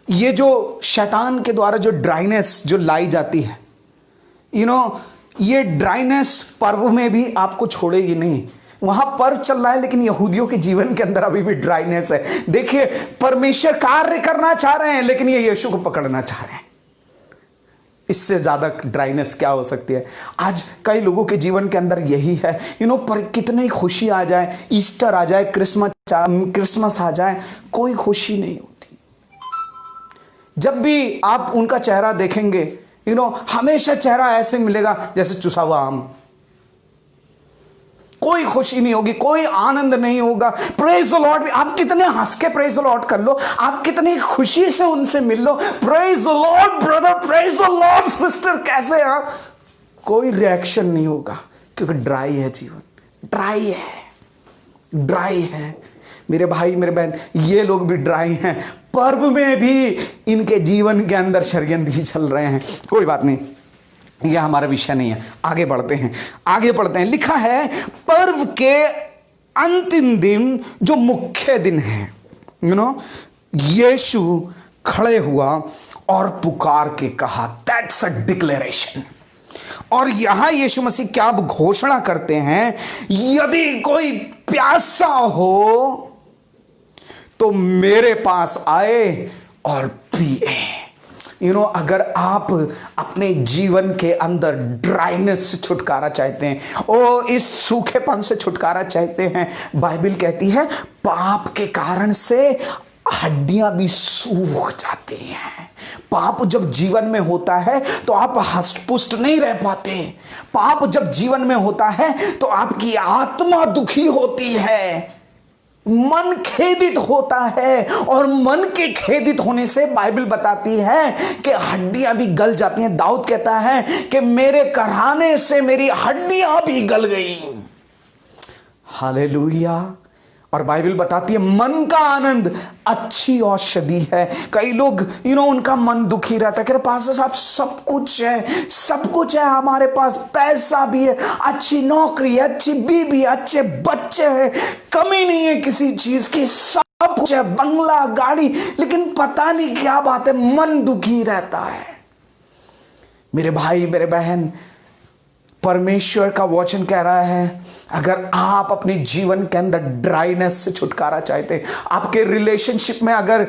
ये जो शैतान के द्वारा जो ड्राइनेस जो लाई जाती है, ये ड्राइनेस पर्व में भी आपको छोड़ेगी नहीं। वहां पर्व चल रहा है, लेकिन यहूदियों के जीवन के अंदर अभी भी ड्राइनेस है। देखिए, परमेश्वर कार्य करना चाह रहे हैं, लेकिन ये यीशु को पकड़ना चाह रहे हैं। इससे ज्यादा ड्राइनेस क्या हो सकती है? आज कई लोगों के जीवन के अंदर यही है। पर कितनी खुशी आ जाए, ईस्टर आ जाए, क्रिसमस आ जाए, कोई खुशी नहीं होती। जब भी आप उनका चेहरा देखेंगे, हमेशा चेहरा ऐसे मिलेगा जैसे चुसा हुआ आम। कोई खुशी नहीं होगी, कोई आनंद नहीं होगा। प्रेज द लॉर्ड, आप कितने हंस के प्रेज द लॉर्ड कर लो, आप कितनी खुशी से उनसे मिल लो, praise the Lord brother, praise the Lord sister, कैसे आप, कोई रिएक्शन नहीं होगा, क्योंकि ड्राई है जीवन, ड्राई है। मेरे भाई मेरे बहन, ये लोग भी ड्राई हैं, पर्व में भी इनके जीवन के अंदर षड्यंत्र चल रहे हैं। कोई बात नहीं, यह हमारा विषय नहीं है। आगे बढ़ते हैं। लिखा है, पर्व के अंतिम दिन जो मुख्य दिन है, यीशु खड़े हुआ और पुकार के कहा, दैट्स अ डिक्लेरेशन। और यहां यीशु मसीह क्या घोषणा करते हैं? यदि कोई प्यासा हो तो मेरे पास आए और पिए। अगर आप अपने जीवन के अंदर ड्राइनेस से छुटकारा चाहते हैं, और इस सूखेपन से छुटकारा चाहते हैं, बाइबल कहती है पाप के कारण से हड्डियां भी सूख जाती हैं। पाप जब जीवन में होता है तो आप हष्ट-पुष्ट नहीं रह पाते। पाप जब जीवन में होता है तो आपकी आत्मा दुखी होती है, मन खेदित होता है, और मन के खेदित होने से बाइबल बताती है कि हड्डियां भी गल जाती हैं। दाऊद कहता है कि मेरे कराहने से मेरी हड्डियां भी गल गई। हालेलुया। और बाइबल बताती है मन का आनंद अच्छी औषधि है। कई लोग उनका मन दुखी रहता है, कह रहे पास्टर साहब सब कुछ है हमारे पास, पैसा भी है, अच्छी नौकरी है, अच्छी बीवी, अच्छे बच्चे हैं, कमी नहीं है किसी चीज की, सब कुछ है, बंगला, गाड़ी, लेकिन पता नहीं क्या बात है, मन दुखी रहता है। मेरे भाई मेरे बहन, परमेश्वर का वचन कह रहा है, अगर आप अपने जीवन के अंदर ड्राइनेस से छुटकारा चाहते, आपके रिलेशनशिप में अगर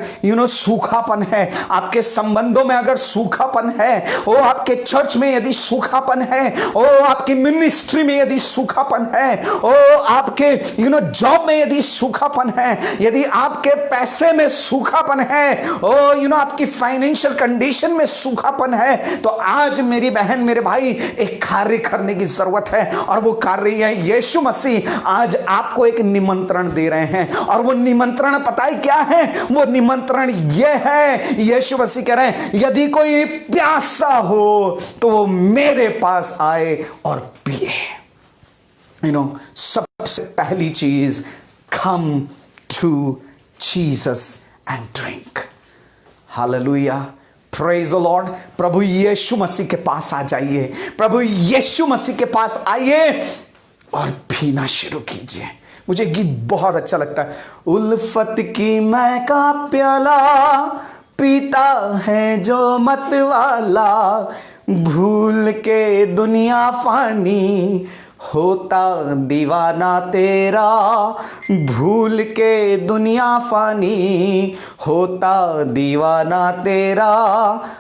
सूखापन है, आपके संबंधों में अगर सूखापन है, ओ आपके चर्च में यदि सूखापन है, ओ आपकी मिनिस्ट्री में यदि सूखापन है, ओ आपके जॉब में यदि सूखापन है, यदि आपके पैसे में सूखापन है, ओ आपकी फाइनेंशियल कंडीशन में सूखापन है, तो आज मेरी बहन मेरे भाई एक कार्य करने की जरूरत है। और वो कार्य है, यीशु मसीह आज आपको एक निमंत्रण दे रहे हैं। और वो निमंत्रण पता है क्या है? वो निमंत्रण ये है, यीशु मसीह कह रहे हैं, यदि कोई प्यासा हो तो वो मेरे पास आए और पिए। सबसे पहली चीज, come to Jesus and drink. Hallelujah, praise the Lord. प्रभु यीशु मसीह के पास आ जाइए, प्रभु यीशु मसीह के पास आइए और पीना शुरू कीजिए। मुझे गीत बहुत अच्छा लगता है, उल्फत की मैं का प्याला पीता है जो मत वाला, भूल के दुनिया फानी होता दीवाना तेरा, भूल के दुनिया फानी होता दीवाना तेरा।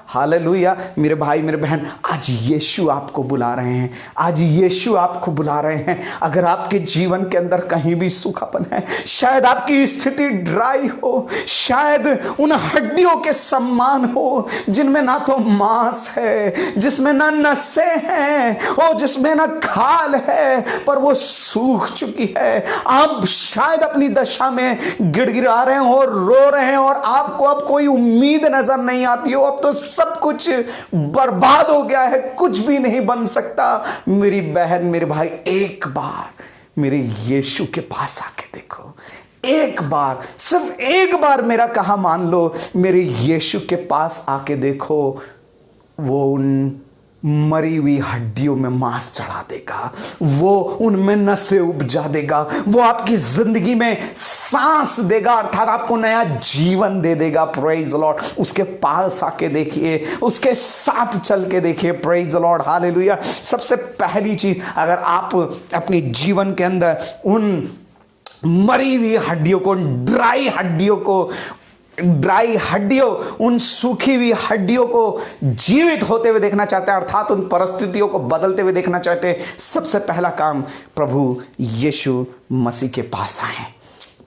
हालेलुया। मेरे भाई मेरे बहन, आज यीशु आपको बुला रहे हैं, आज यीशु आपको बुला रहे हैं। अगर आपके जीवन के अंदर कहीं भी सूखापन है, शायद आपकी स्थिति ड्राई हो, शायद उन हड्डियों के समान हो जिनमें ना तो मांस है, जिसमें ना नसें हैं, और जिसमें ना खाल है, पर वो सूख चुकी है। आप शायद अपनी दशा में गिड़गिड़ा रहे हैं और रो रहे हैं और आपको अब कोई उम्मीद नजर नहीं आती हो, अब तो सब कुछ बर्बाद हो गया है, कुछ भी नहीं बन सकता। मेरी बहन मेरे भाई, एक बार मेरे यीशु के पास आके देखो, एक बार, सिर्फ एक बार मेरा कहा मान लो, मेरे यीशु के पास आके देखो, वो उन मरी हुई हड्डियों में मांस चढ़ा देगा, वो उनमें नसें उपजा देगा, वो आपकी जिंदगी में सांस देगा, अर्थात आपको नया जीवन दे देगा। Praise the Lord. उसके पास आके देखिए, उसके साथ चल के देखिए। Praise the Lord, hallelujah. सबसे पहली चीज, अगर आप अपने जीवन के अंदर उन मरी हुई हड्डियों को, ड्राई हड्डियों, उन सूखी हुई हड्डियों को जीवित होते हुए देखना चाहते हैं, अर्थात उन परिस्थितियों को बदलते हुए देखना चाहते हैं, सबसे पहला काम, प्रभु यीशु मसीह के पास आए।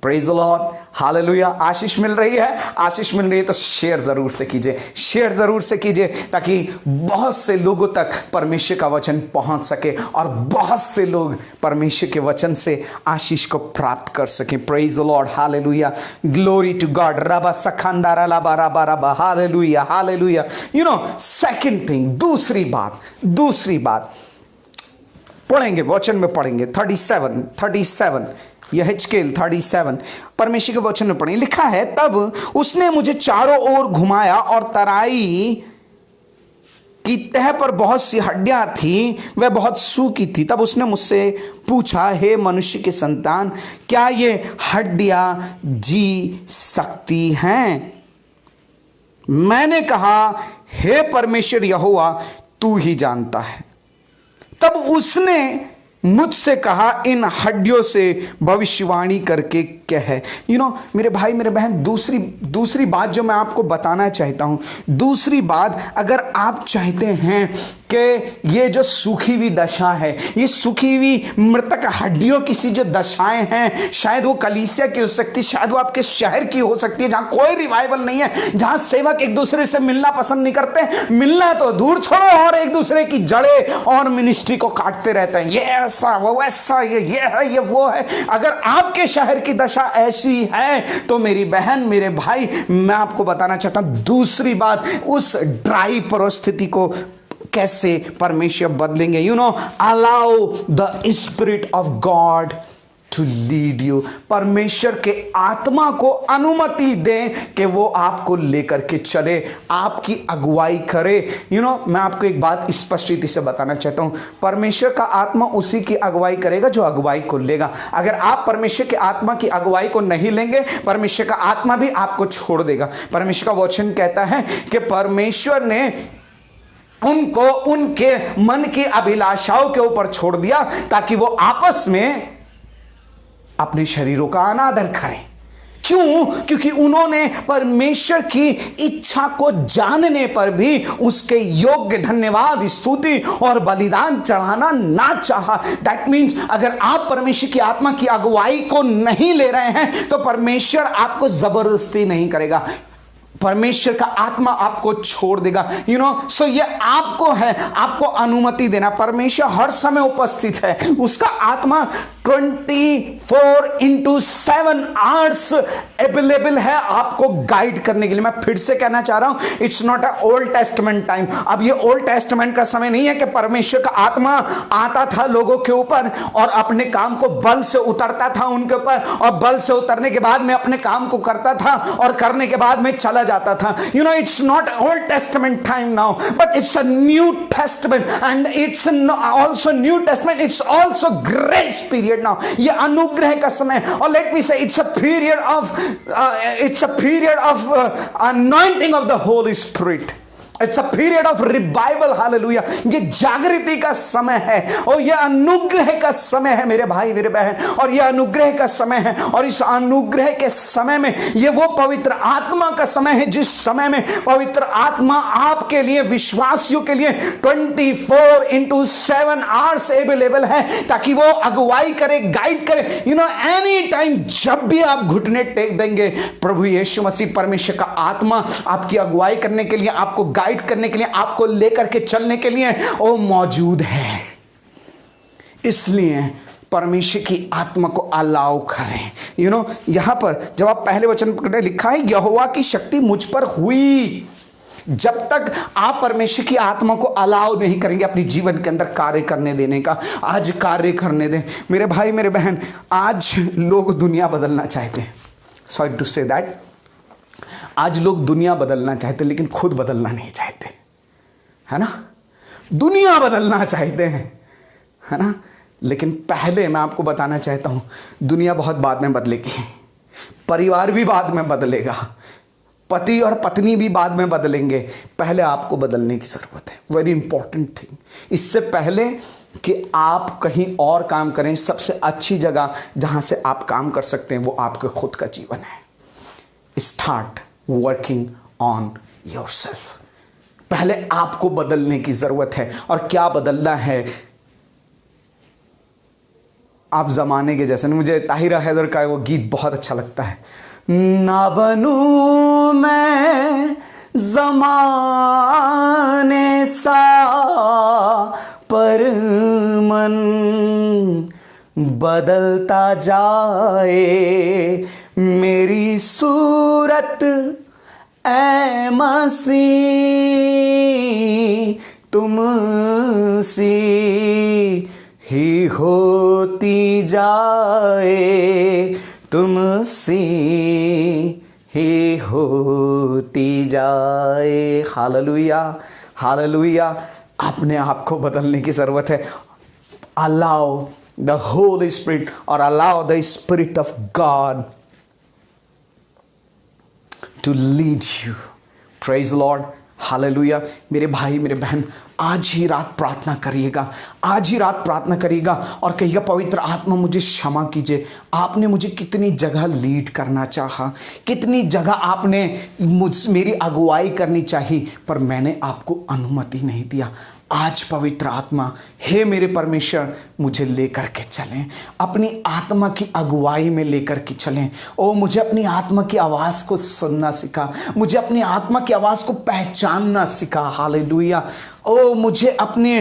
Praise the Lord, hallelujah. आशीष मिल रही है, आशीष मिल रही है तो शेयर जरूर से कीजिए, शेयर जरूर से कीजिए, ताकि बहुत से लोगों तक परमेश्वर का वचन पहुंच सके और बहुत से लोग परमेश्वर के वचन से आशीष को प्राप्त कर सके। Praise the Lord, hallelujah, glory to God. रबा सखंदारा लबा रबा रबा, हालेलुया, हालेलुया। सेकंड थिंग, दूसरी बात पढ़ेंगे, वचन में पढ़ेंगे 37 यहेजकेल 37 परमेश्वर के वचन में पढ़ेंगे। लिखा है, तब उसने मुझे चारों ओर घुमाया और तराई की तह पर बहुत सी हड्डियां थी, वह बहुत सूखी थी। तब उसने मुझसे पूछा, हे मनुष्य के संतान, क्या ये हड्डियां जी सकती हैं? मैंने कहा, हे परमेश्वर यहोवा, तू ही जानता है। तब उसने मुझसे कहा, इन हड्डियों से भविष्यवाणी करके कह। मेरे भाई मेरे बहन, दूसरी बात जो मैं आपको बताना चाहता हूं, दूसरी बात, अगर आप चाहते हैं कि ये जो सूखी हुई दशा है, ये सूखी हुई मृतक हड्डियों की सी जो दशाएं हैं, शायद वो कलीसिया की हो सकती है, शायद वो आपके शहर की हो सकती है, जहां कोई रिवाइवल नहीं है, जहां सेवक एक दूसरे से मिलना पसंद नहीं करते, मिलना तो दूर छोड़ो, और एक दूसरे की जड़ें और मिनिस्ट्री को काटते रहते हैं, ये ऐसा वो वैसा, ये है ये वो है। अगर आपके शहर की दशा ऐसी है तो मेरी बहन मेरे भाई, मैं आपको बताना चाहता हूं दूसरी बात, उस ड्राई परिस्थिति को कैसे परमेश्वर बदलेंगे। Allow the spirit of God to lead you. परमेश्वर के आत्मा को अनुमति दें कि वो आपको लेकर के चले, आपकी अगुवाई करे। मैं आपको एक बात स्पष्ट रीति से बताना चाहता हूं, परमेश्वर का आत्मा उसी की अगुवाई करेगा जो अगुवाई को लेगा। अगर आप परमेश्वर के आत्मा की अगुवाई को नहीं लेंगे, परमेश्वर का आत्मा भी आपको छोड़ देगा। परमेश्वर का वचन कहता है कि परमेश्वर ने उनको उनके मन की अभिलाषाओं के ऊपर छोड़ दिया ताकि वो आपस में अपने शरीरों का अनादर करें। क्यों? क्योंकि उन्होंने परमेश्वर की इच्छा को जानने पर भी उसके योग्य धन्यवाद, स्तुति और बलिदान चढ़ाना ना चाहा। दैट मीन्स अगर आप परमेश्वर की आत्मा की अगुवाई को नहीं ले रहे हैं तो परमेश्वर आपको जबरदस्ती नहीं करेगा, परमेश्वर का आत्मा आपको छोड़ देगा। सो ये आपको है, आपको अनुमति देना। परमेश्वर हर समय उपस्थित है, उसका आत्मा 24/7 आवर्स अवेलेबल है आपको गाइड करने के लिए। मैं फिर से कहना चाह रहा हूं, it's not a old testament time. अब ये ओल्ड टेस्टमेंट का समय नहीं है कि परमेश्वर का आत्मा आता था लोगों के ऊपर और अपने काम को बल से उतरता था उनके ऊपर, और बल से उतरने के बाद में अपने काम को करता था और करने के बाद में चला जाता था। It's not old testament time now, but it's a new testament, and it's also new testament, it's also grace period now. ये अनुग्रह का समय, और लेट मी से it's a period of anointing of the Holy Spirit. It's a period of revival. Hallelujah. ये जागृति का समय है और यह अनुग्रह का समय है मेरे भाई मेरे बहन, और यह अनुग्रह का समय है। और इस अनुग्रह के समय में ये वो पवित्र आत्मा का समय है जिस समय में पवित्र आत्मा आपके लिए, विश्वासियों के लिए 24/7 आवर्स अवेलेबल है ताकि वो अगुवाई करे, गाइड करे। एनी टाइम, जब भी आप घुटने टेक देंगे, प्रभु यीशु मसीह परमेश्वर का आत्मा आपकी अगुवाई करने के लिए, आपको गाइड करने के लिए, आपको लेकर के चलने के लिए वो मौजूद है। इसलिए परमेश्वर की आत्मा को अलाउ करें। यहां पर जब आप पहले वचन में लिखा है, यहोवा की शक्ति मुझ पर हुई। जब तक आप परमेश्वर की आत्मा को अलाउ नहीं करेंगे अपनी जीवन के अंदर कार्य करने देने का, आज कार्य करने दें मेरे भाई मेरे बहन। आज लोग दुनिया बदलना चाहते हैं, सॉरी टू से दैट, आज लोग दुनिया बदलना चाहते लेकिन खुद बदलना नहीं चाहते, है ना। दुनिया बदलना चाहते हैं, है ना, लेकिन पहले मैं आपको बताना चाहता हूं, दुनिया बहुत बाद में बदलेगी, परिवार भी बाद में बदलेगा, पति और पत्नी भी बाद में बदलेंगे, पहले आपको बदलने की जरूरत है। Very important thing. इससे पहले कि आप कहीं और काम करें, सबसे अच्छी जगह जहां से आप काम कर सकते हैं वो आपके खुद का जीवन है। Start working on yourself. पहले आपको बदलने की जरूरत है। और क्या बदलना है? आप जमाने के जैसे। मुझे ताहिरा हैदर का वो गीत बहुत अच्छा लगता है, ना बनूं मैं जमाने सा पर मन बदलता जाए, मेरी सूरत ऐ मसीह तुमसी ही होती जाए, तुमसी ही होती जाए। Hallelujah, hallelujah. अपने आप को बदलने की जरूरत है। Allow the Holy Spirit, or allow the Spirit of God to lead you. Praise the Lord. Hallelujah. मेरे भाई मेरे बहन, आज ही रात प्रार्थना करिएगा, आज ही रात प्रार्थना करिएगा और कहिएगा, पवित्र आत्मा मुझे क्षमा कीजिए। आपने मुझे कितनी जगह लीड करना चाहा, कितनी जगह आपने मेरी अगुवाई करनी चाहिए, पर मैंने आपको अनुमति नहीं दिया। आज पवित्र आत्मा, हे मेरे परमेश्वर, मुझे लेकर के चलें, अपनी आत्मा की अगुवाई में लेकर के चलें। ओ मुझे अपनी आत्मा की आवाज़ को सुनना सिखा, मुझे अपनी आत्मा की आवाज़ को पहचानना सिखा। हालेलुया। ओ मुझे अपने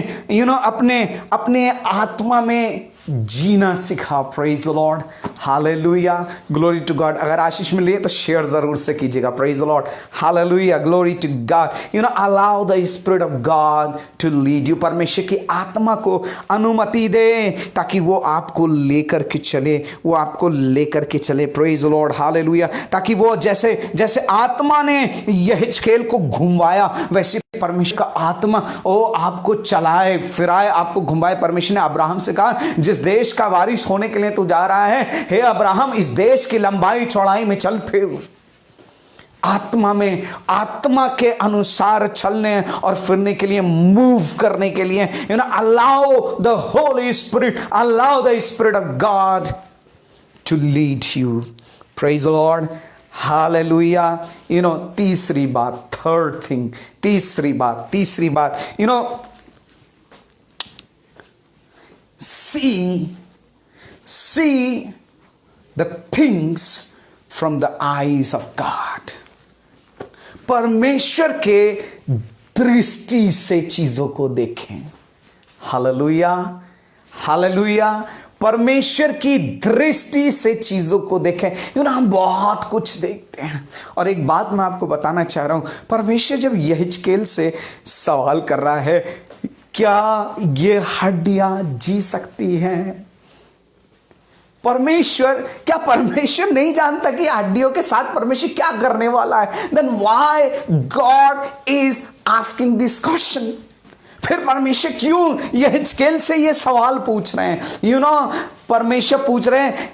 अपने आत्मा में जीना सिखा। Praise the Lord. Hallelujah, glory to God. अगर आशीष मिली है तो शेयर जरूर से कीजिएगा। Praise the Lord. Hallelujah, glory to God. Allow the spirit of God to lead you. परमेश्वर की आत्मा को अनुमति दे ताकि वो आपको लेकर के चले, वो आपको लेकर के चले। Praise the Lord. हालेलुया। ताकि वो जैसे जैसे आत्मा ने यहेजकेल को घुमवाया, वैसे परमेश्वर का आत्मा ओ आपको चलाए फिराए, आपको घुमाए। परमेश्वर ने अब्राहम से कहा, जिस देश का वारिस होने के लिए तू जा रहा है, हे अब्राहम, इस देश की लंबाई चौड़ाई में चल फिर। आत्मा में, आत्मा के अनुसार चलने और फिरने के लिए, मूव करने के लिए, allow the Holy Spirit, allow the spirit of God to lead you. Praise the Lord. Hallelujah. तीसरी बात, थर्ड थिंग, तीसरी बात, see the things from the eyes of God. परमेश्वर के दृष्टि से चीजों को देखें. Hallelujah, hallelujah. परमेश्वर की दृष्टि से चीजों को देखें. हम बहुत कुछ देखते हैं. और एक बात मैं आपको बताना चाह रहा हूं, परमेश्वर जब यहेजकेल से सवाल कर रहा है, क्या ये हड्डियां जी सकती हैं? क्या परमेश्वर नहीं जानता कि हड्डियों के साथ परमेश्वर क्या करने वाला है? Then why God is asking this question? फिर परमेश्वर क्यों यहेजकेल से ये सवाल पूछ रहे हैं? परमेश्वर पूछ रहे हैं,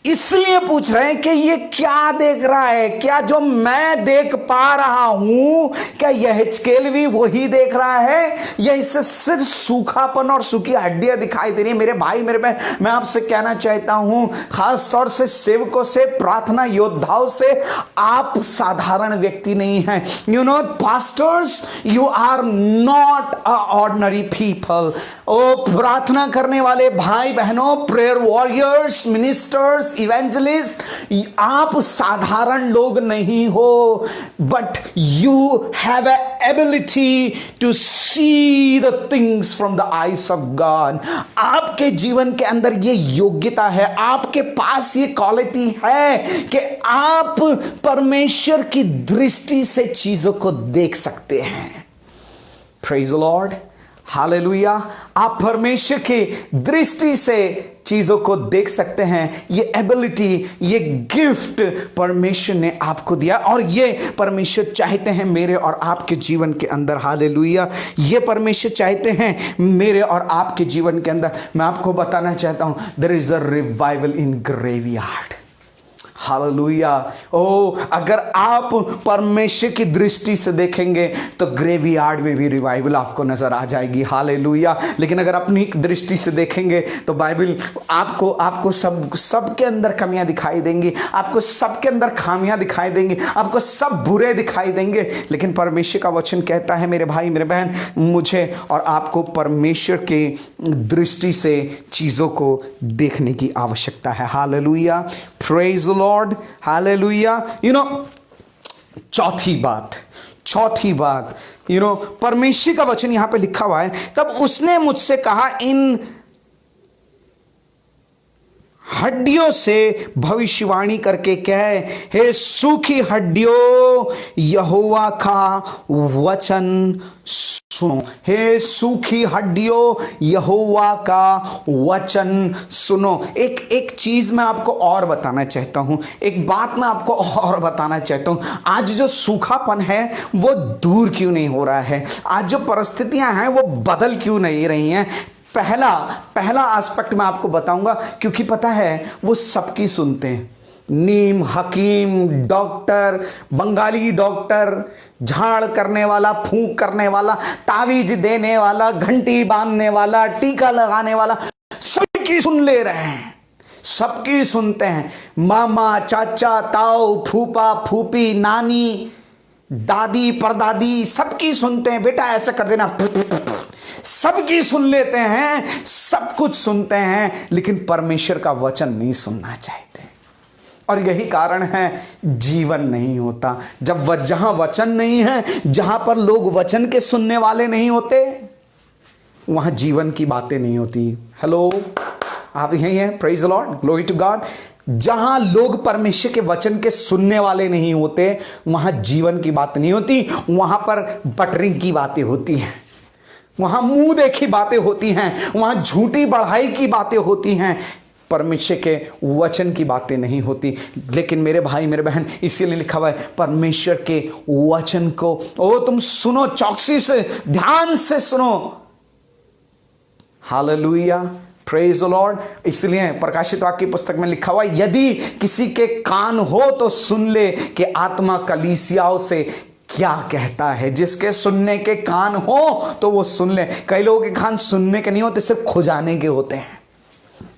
इसलिए पूछ रहे हैं कि ये क्या देख रहा है? क्या जो मैं देख पा रहा हूं, क्या यहेजकेल भी वही देख रहा है, या इससे सिर्फ सूखापन और सूखी हड्डियां दिखाई दे रही है? मेरे भाई, मेरे बहन, मैं आपसे कहना चाहता हूं, खास तौर से सेवकों से, प्रार्थना योद्धाओं से, आप साधारण व्यक्ति नहीं हैं. Pastors, you are not a ordinary people. ओ प्रार्थना करने वाले भाई बहनों, प्रेयर वॉरियर्स, मिनिस्टर्स, इवेंजलिस्ट, आप साधारण लोग नहीं हो, but you have a ability to see the things from the eyes of God. आपके जीवन के अंदर ये योग्यता है, आपके पास ये क्वालिटी है कि आप परमेश्वर की दृष्टि से चीजों को देख सकते हैं. Praise the Lord. हालेलुया. आप परमेश्वर की दृष्टि से चीजों को देख सकते हैं. ये एबिलिटी, ये गिफ्ट परमेश्वर ने आपको दिया, और ये परमेश्वर चाहते हैं मेरे और आपके जीवन के अंदर. हालेलुया. ये परमेश्वर चाहते हैं मेरे और आपके जीवन के अंदर. मैं आपको बताना चाहता हूं, there is a revival in graveyard. Hallelujah. ओ, अगर आप परमेश्वर की दृष्टि से देखेंगे तो ग्रेवयार्ड में भी रिवाइवल आपको नजर आ जाएगी. हालेलुया. लेकिन अगर अपनी दृष्टि से देखेंगे तो बाइबल आपको सबके अंदर कमियां दिखाई देंगी, आपको सबके अंदर खामियां दिखाई देंगी, आपको सब बुरे दिखाई देंगे. लेकिन परमेश्वर का वचन कहता है, मेरे भाई, मेरे बहन, मुझे और आपको परमेश्वर के दृष्टि से चीजों को देखने की आवश्यकता है. Hallelujah. Praise the Lord. Hallelujah. चौथी बात, परमेश्वर का वचन यहां पे लिखा हुआ है, तब उसने मुझसे कहा, इन हड्डियों से भविष्यवाणी करके कह, हे सूखी हड्डियों, यहोवा का वचन सुनो. हे सूखी हड्डियों, यहोवा का वचन सुनो. एक चीज मैं आपको और बताना चाहता हूं, एक बात मैं आपको और बताना चाहता हूं. आज जो सूखापन है वो दूर क्यों नहीं हो रहा है? आज जो परिस्थितियां हैं वो बदल क्यों नहीं रही हैं? पहला एस्पेक्ट मैं आपको बताऊंगा, क्योंकि पता है वो सबकी सुनते हैं. नीम हकीम, डॉक्टर, बंगाली डॉक्टर, झाड़ करने वाला, फूंक करने वाला, तावीज देने वाला, घंटी बांधने वाला, टीका लगाने वाला, सबकी सुन ले रहे हैं, सबकी सुनते हैं. मामा, चाचा, ताऊ, फूफा, फूफी, नानी, दादी, परदादी, सबकी सुनते हैं. बेटा ऐसा कर देना, सबकी सुन लेते हैं, सब कुछ सुनते हैं, लेकिन परमेश्वर का वचन नहीं चाहते. और यही कारण है जीवन नहीं होता. जहां वचन नहीं है, जहां पर लोग वचन के सुनने वाले नहीं होते, वहां जीवन की बातें नहीं होती. हेलो, आप यही हैं? Praise the Lord, glory to God. जहां लोग परमेश्वर के वचन के सुनने वाले नहीं होते, वहां जीवन की बात नहीं होती, वहां पर बटरिंग की बातें होती हैं, वहां मुंह देखी बातें होती हैं, वहां झूठी बढ़ाई की बातें होती हैं, परमेश्वर के वचन की बातें नहीं होती. लेकिन मेरे भाई, मेरे बहन, इसीलिए लिखा हुआ है, परमेश्वर के वचन को तुम सुनो, चौकसी से, ध्यान से सुनो. हालेलुया. Praise the Lord. इसलिए प्रकाशित वाक्य की पुस्तक में लिखा हुआ, यदि किसी के कान हो तो सुन ले कि आत्मा कलीसियाओं से क्या कहता है। जिसके सुनने के कान हो तो वो सुन ले। कई लोगों के कान सुनने के नहीं होते, सिर्फ खुजाने के होते हैं।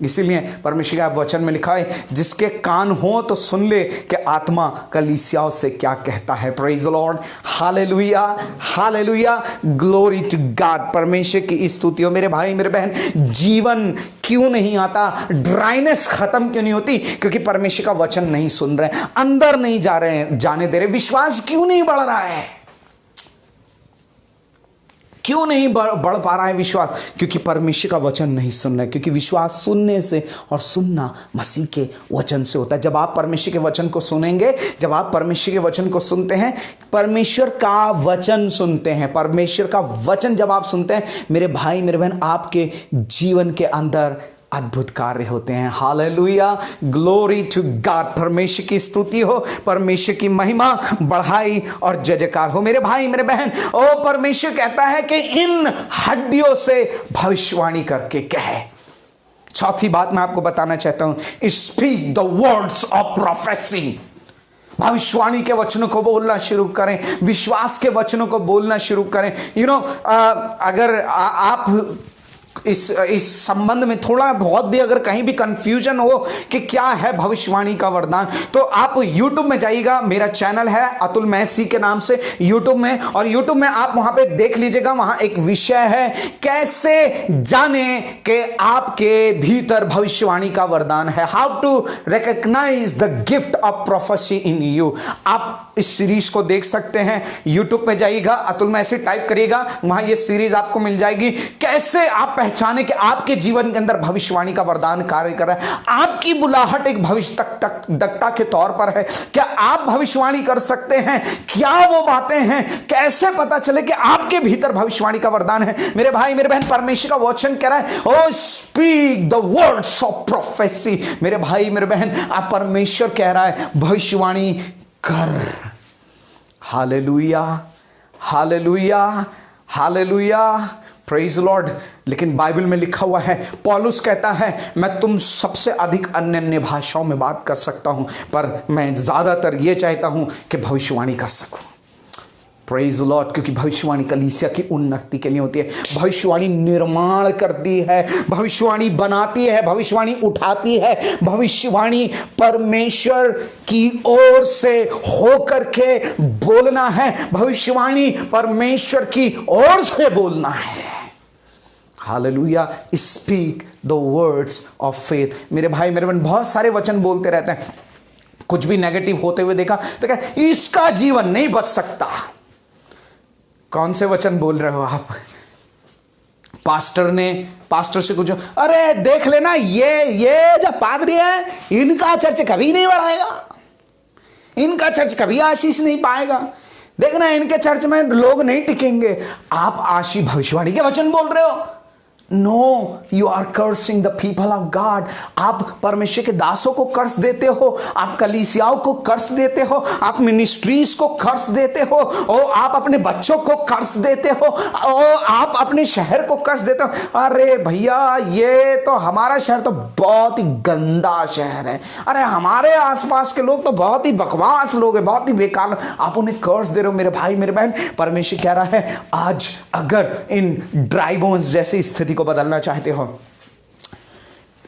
इसीलिए परमेश्वर का वचन में लिखा है, जिसके कान हो तो सुन ले कि आत्मा कलीसियाओं से क्या कहता है। Praise the Lord, hallelujah, hallelujah, glory to God. परमेश्वर की स्तुति हो। मेरे भाई मेरे बहन, जीवन क्यों नहीं आता, ड्राइनेस खत्म क्यों नहीं होती? क्योंकि परमेश्वर का वचन नहीं सुन रहे, अंदर नहीं जा रहे हैं, जाने दे रहे। विश्वास क्यों नहीं बढ़ रहा है? क्यों नहीं बढ़ पा रहा है विश्वास? क्योंकि परमेश्वर का वचन नहीं सुन रहे। क्योंकि विश्वास सुनने से और सुनना मसीह के वचन से होता है। जब आप परमेश्वर के वचन को सुनेंगे, जब आप परमेश्वर के वचन को सुनते हैं, परमेश्वर का वचन सुनते हैं, परमेश्वर का वचन जब आप सुनते हैं मेरे भाई मेरे बहन, आपके जीवन के अंदर अद्भुत कार्य होते हैं। Hallelujah, glory to God. परमेश्वर की स्तुति हो, परमेश्वर की महिमा, बढ़ाई और जय जयकार हो। मेरे भाई मेरे बहन, ओ परमेश्वर कहता है कि इन हड्डियों से भविष्यवाणी करके कहे। चौथी बात मैं आपको बताना चाहता हूं, speak the words of prophecy. भविष्यवाणी के वचनों को बोलना शुरू करें, विश्वास के वचनों को बोलना शुरू करें। अगर आप इस संबंध में थोड़ा बहुत भी अगर कहीं भी कंफ्यूजन हो कि क्या है भविष्यवाणी का वरदान, तो आप YouTube में जाइएगा। मेरा चैनल है अतुल मैसी के नाम से YouTube में, और YouTube में आप वहां पे देख लीजिएगा। वहां एक विषय है, कैसे जाने कि आपके भीतर भविष्यवाणी का वरदान है। How to recognise the gift of prophecy in you. आप इस सीरीज को देख सकते हैं। YouTube पे जाइएगा, अतुल मैसी टाइप करिएगा, वहां ये सीरीज आपको मिल जाएगी। कैसे आप पहचाने कि आपके जीवन के अंदर भविष्यवाणी का वरदान कार्य कर रहा है। आपकी बुलाहट एक भविष्यवक्ता के तौर पर है। क्या आप भविष्यवाणी कर सकते हैं? क्या वो बातें हैं? कैसे पता चले कि आपके भीतर भविष्यवाणी का वरदान है? मेरे भाई मेरे बहन, परमेश्वर का वचन कह रहा है, oh speak the words of prophecy. मेरे भाई मेरे बहन, आप परमेश्वर कह रहा है भविष्यवाणी कर। Hallelujah, hallelujah, hallelujah, praise Lord. लेकिन बाइबल में लिखा हुआ है, पौलुस कहता है, मैं तुम सबसे अधिक अन्य अन्य भाषाओं में बात कर सकता हूं, पर मैं ज्यादातर ये चाहता हूं कि भविष्यवाणी कर सकूं। Praise Lord. क्योंकि भविष्यवाणी कलीसिया की उन्नति के लिए होती है। भविष्यवाणी निर्माण करती है, भविष्यवाणी बनाती है, भविष्यवाणी उठाती है। भविष्यवाणी परमेश्वर की ओर से होकर के बोलना है। भविष्यवाणी परमेश्वर की ओर से बोलना है। Hallelujah, speak the words of faith. मेरे भाई मेरे बहन, बहुत सारे वचन बोलते रहते हैं। कुछ भी नेगेटिव होते हुए देखा तो क्या इसका जीवन नहीं बच सकता। कौन से वचन बोल रहे हो आप? पास्टर से कुछ, अरे देख लेना, ये जो पादरी है इनका चर्च कभी नहीं बढ़ाएगा, इनका चर्च कभी आशीष नहीं पाएगा, देखना इनके चर्च में लोग नहीं टिकेंगे। आप आशीष भविष्यवाणी के वचन बोल रहे हो। No, you are cursing the people of God. आप परमेश्वर के दासों को कर्स देते हो, आप कलीसियाओं को कर्स देते हो, आप मिनिस्ट्रीज को कर्स देते हो, और आप अपने बच्चों को कर्स देते हो, और आप अपने शहर को कर्स देते हो। अरे भैया, ये तो हमारा शहर तो बहुत ही गंदा शहर है। अरे हमारे आसपास के लोग तो बहुत ही बकवास लोग हैं, बहुत ही बेकार। आप उन्हें कर्स दे रहे हो। मेरे भाई मेरे बहन, परमेश्वर कह रहा है, आज अगर इन ड्राई बोन्स जैसी स्थिति को बदलना चाहते हो,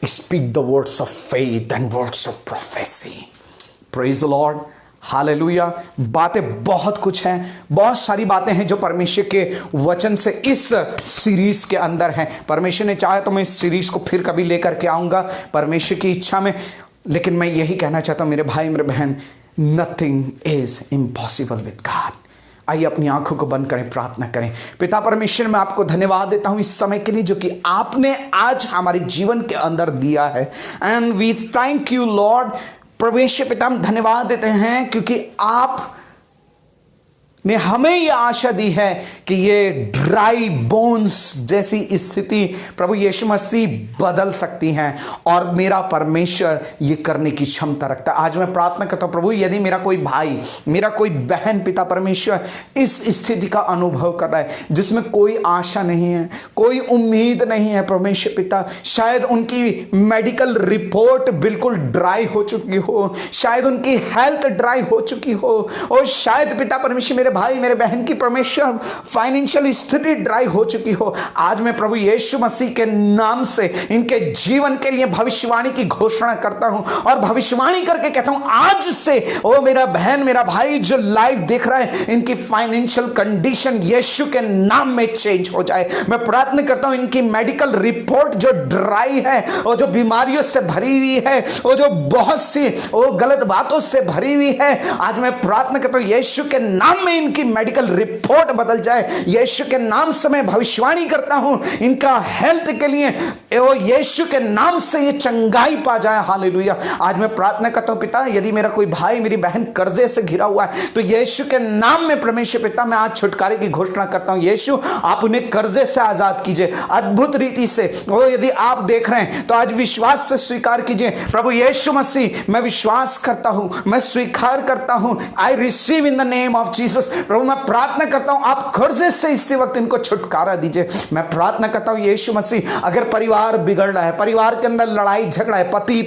speak the words of faith and words of prophecy. Praise the Lord, hallelujah. बातें बहुत कुछ हैं, बहुत सारी बातें हैं जो परमेश्वर के वचन से इस सीरीज के अंदर हैं। परमेश्वर ने चाहा तो मैं इस सीरीज को फिर कभी लेकर के आऊंगा, परमेश्वर की इच्छा में। लेकिन मैं यही कहना चाहता हूं मेरे भाई मेरे बहन, nothing is impossible with God. आइए अपनी आंखों को बंद करें, प्रार्थना करें। पिता परमेश्वर, मैं आपको धन्यवाद देता हूं इस समय के लिए जो कि आपने आज हमारे जीवन के अंदर दिया है। And we thank you lord. परमेश्वर पिता, हम धन्यवाद देते हैं क्योंकि आप ने हमें यह आशा दी है कि ये ड्राई बोन्स जैसी स्थिति प्रभु यीशु मसीह बदल सकती हैं और मेरा परमेश्वर ये करने की क्षमता रखता है। आज मैं प्रार्थना करता हूं प्रभु, यदि मेरा कोई भाई, मेरा कोई बहन पिता परमेश्वर इस स्थिति का अनुभव कर रहा है जिसमें कोई आशा नहीं है, कोई उम्मीद नहीं है परमेश्वर पिता, शायद उनकी मेडिकल रिपोर्ट बिल्कुल ड्राई हो चुकी हो, शायद उनकी हेल्थ ड्राई हो चुकी हो, और शायद पिता परमेश्वर मेरे भाई मेरे बहन की परमेश्वर फाइनेंशियल स्थिति ड्राई हो चुकी हो, आज मैं प्रभु यीशु मसीह के नाम से इनके जीवन के लिए भविष्यवाणी की घोषणा करता हूं और भविष्यवाणी करके कहता हूं आज से ओ मेरा बहन मेरा भाई जो लाइव देख रहा है, इनकी फाइनेंशियल कंडीशन यीशु के नाम में चेंज हो जाए। मैं प्रार्थना करता हूं इनकी मेडिकल रिपोर्ट जो ड्राई है और जो बीमारियों से भरी हुई है और जो बहुत सी गलत बातों से भरी हुई है, आज मैं प्रार्थना करता हूं यीशु के नाम में इनकी मेडिकल रिपोर्ट बदल जाए। यीशु के नाम से मैं भविष्यवाणी करता हूं इनका हेल्थ के लिए, यीशु के नाम से ये चंगाई पा जाए। हालेलुया। आज मैं प्रार्थना करता हूं पिता, यदि मेरा कोई भाई मेरी बहन कर्जे से घिरा हुआ है तो यीशु के नाम में परमेश्वर पिता मैं आज छुटकारे की घोषणा करता हूं। यीशु आप उन्हें कर्जे से आजाद कीजिए अद्भुत रीति से। यदि आप देख रहे हैं तो आज विश्वास से स्वीकार कीजिए, प्रभु यीशु मसीह मैं विश्वास करता हूं, मैं स्वीकार करता हूं, I receive in the name of Jesus. प्रभु मैं प्रार्थना करता हूं आप कर्जे से इसी वक्त इनको छुटकारा दीजिए। मैं प्रार्थना करता हूं यीशु मसीह, अगर परिवार बिगड़ रहा है, परिवार के अंदर लड़ाई झगड़ा है, पति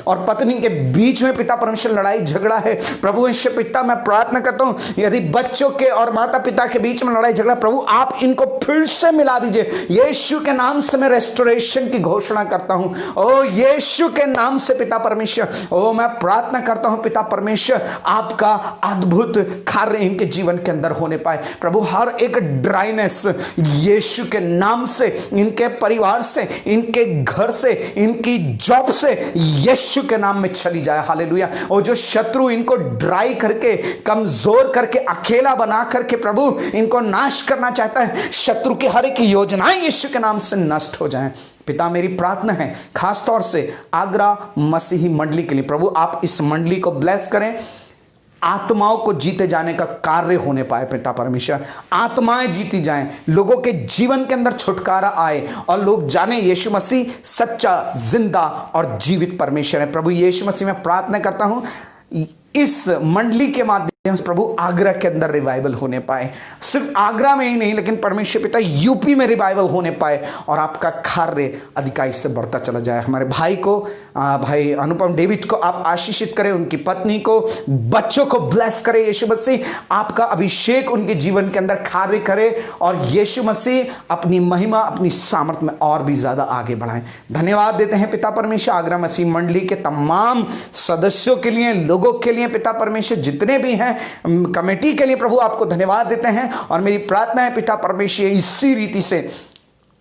और पत्नी के बीच में पिता परमेश्वर लड़ाई झगड़ा है, प्रभु ईश्वर पिता मैं प्रार्थना करता हूं यदि बच्चों के और माता पिता के बीच में लड़ाई झगड़ा, प्रभु आप इनको फिर से मिला दीजिए। यीशु के नाम से मैं रेस्टोरेशन की घोषणा करता हूं। ओ यीशु के नाम से पिता परमेश्वर, ओ मैं प्रार्थना करता हूं पिता परमेश्वर आपका अद्भुत कार्य इनके जीवन के अंदर होने पाए। प्रभु हर एक ड्राइनेस यीशु के नाम से, इनके परिवार से, इनके घर से, इनकी जॉब से यीशु के नाम में चली जाए। हालेलुया। और जो शत्रु इनको ड्राई करके, कमजोर करके, अकेला बना करके प्रभु इनको नाश करना चाहता है, शत्रु की हर एक योजनाएं यीशु के नाम से नष्ट हो जाएं। पिता मेरी प्रार्थना है खास तौर से आगरा मसीही मंडली के लिए, प्रभु आप इस मंडली को ब्लेस करें, आत्माओं को जीते जाने का कार्य होने पाए पिता परमेश्वर, आत्माएं जीती जाएं, लोगों के जीवन के अंदर छुटकारा आए और लोग जाने यीशु मसीह सच्चा, जिंदा और जीवित परमेश्वर है। प्रभु यीशु मसीह मैं प्रार्थना करता हूं इस मंडली के माध्यम से प्रभु आगरा के अंदर रिवाइवल होने पाए, सिर्फ आगरा में ही नहीं लेकिन परमेश्वर पिता यूपी में रिवाइवल होने पाए और आपका कार्य अधिकाई से बढ़ता चला जाए। हमारे भाई को, भाई अनुपम डेविड को आप आशीषित करें, उनकी पत्नी को, बच्चों को ब्लेस करें। यीशु मसीह आपका अभिषेक उनके जीवन के अंदर कार्य करे और यीशु मसीह अपनी महिमा, अपनी सामर्थ में और भी ज्यादा आगे बढ़ाएं। धन्यवाद देते हैं पिता परमेश्वर आगरा मसीह मंडली के तमाम सदस्यों के लिए, लोगों के लिए पिता परमेश्वर, जितने भी हैं कमेटी के लिए प्रभु आपको धन्यवाद देते हैं। और मेरी प्रार्थना है पिता परमेश्वर इसी रीति से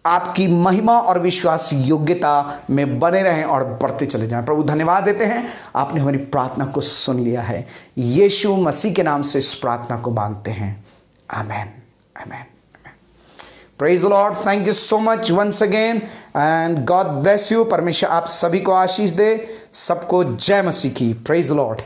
आपकी महिमा और विश्वास योग्यता में बने रहें और बढ़ते चले जाएं। प्रभु धन्यवाद देते हैं, आपने हमारी प्रार्थना को सुन लिया है। यीशु मसीह के नाम से इस प्रार्थना को मांगते हैं, amen, amen. Praise the Lord. Thank you so much once again and God bless you. परमेश्वर आप सभी को आशीष दे, सबको जय मसीह की। Praise the Lord.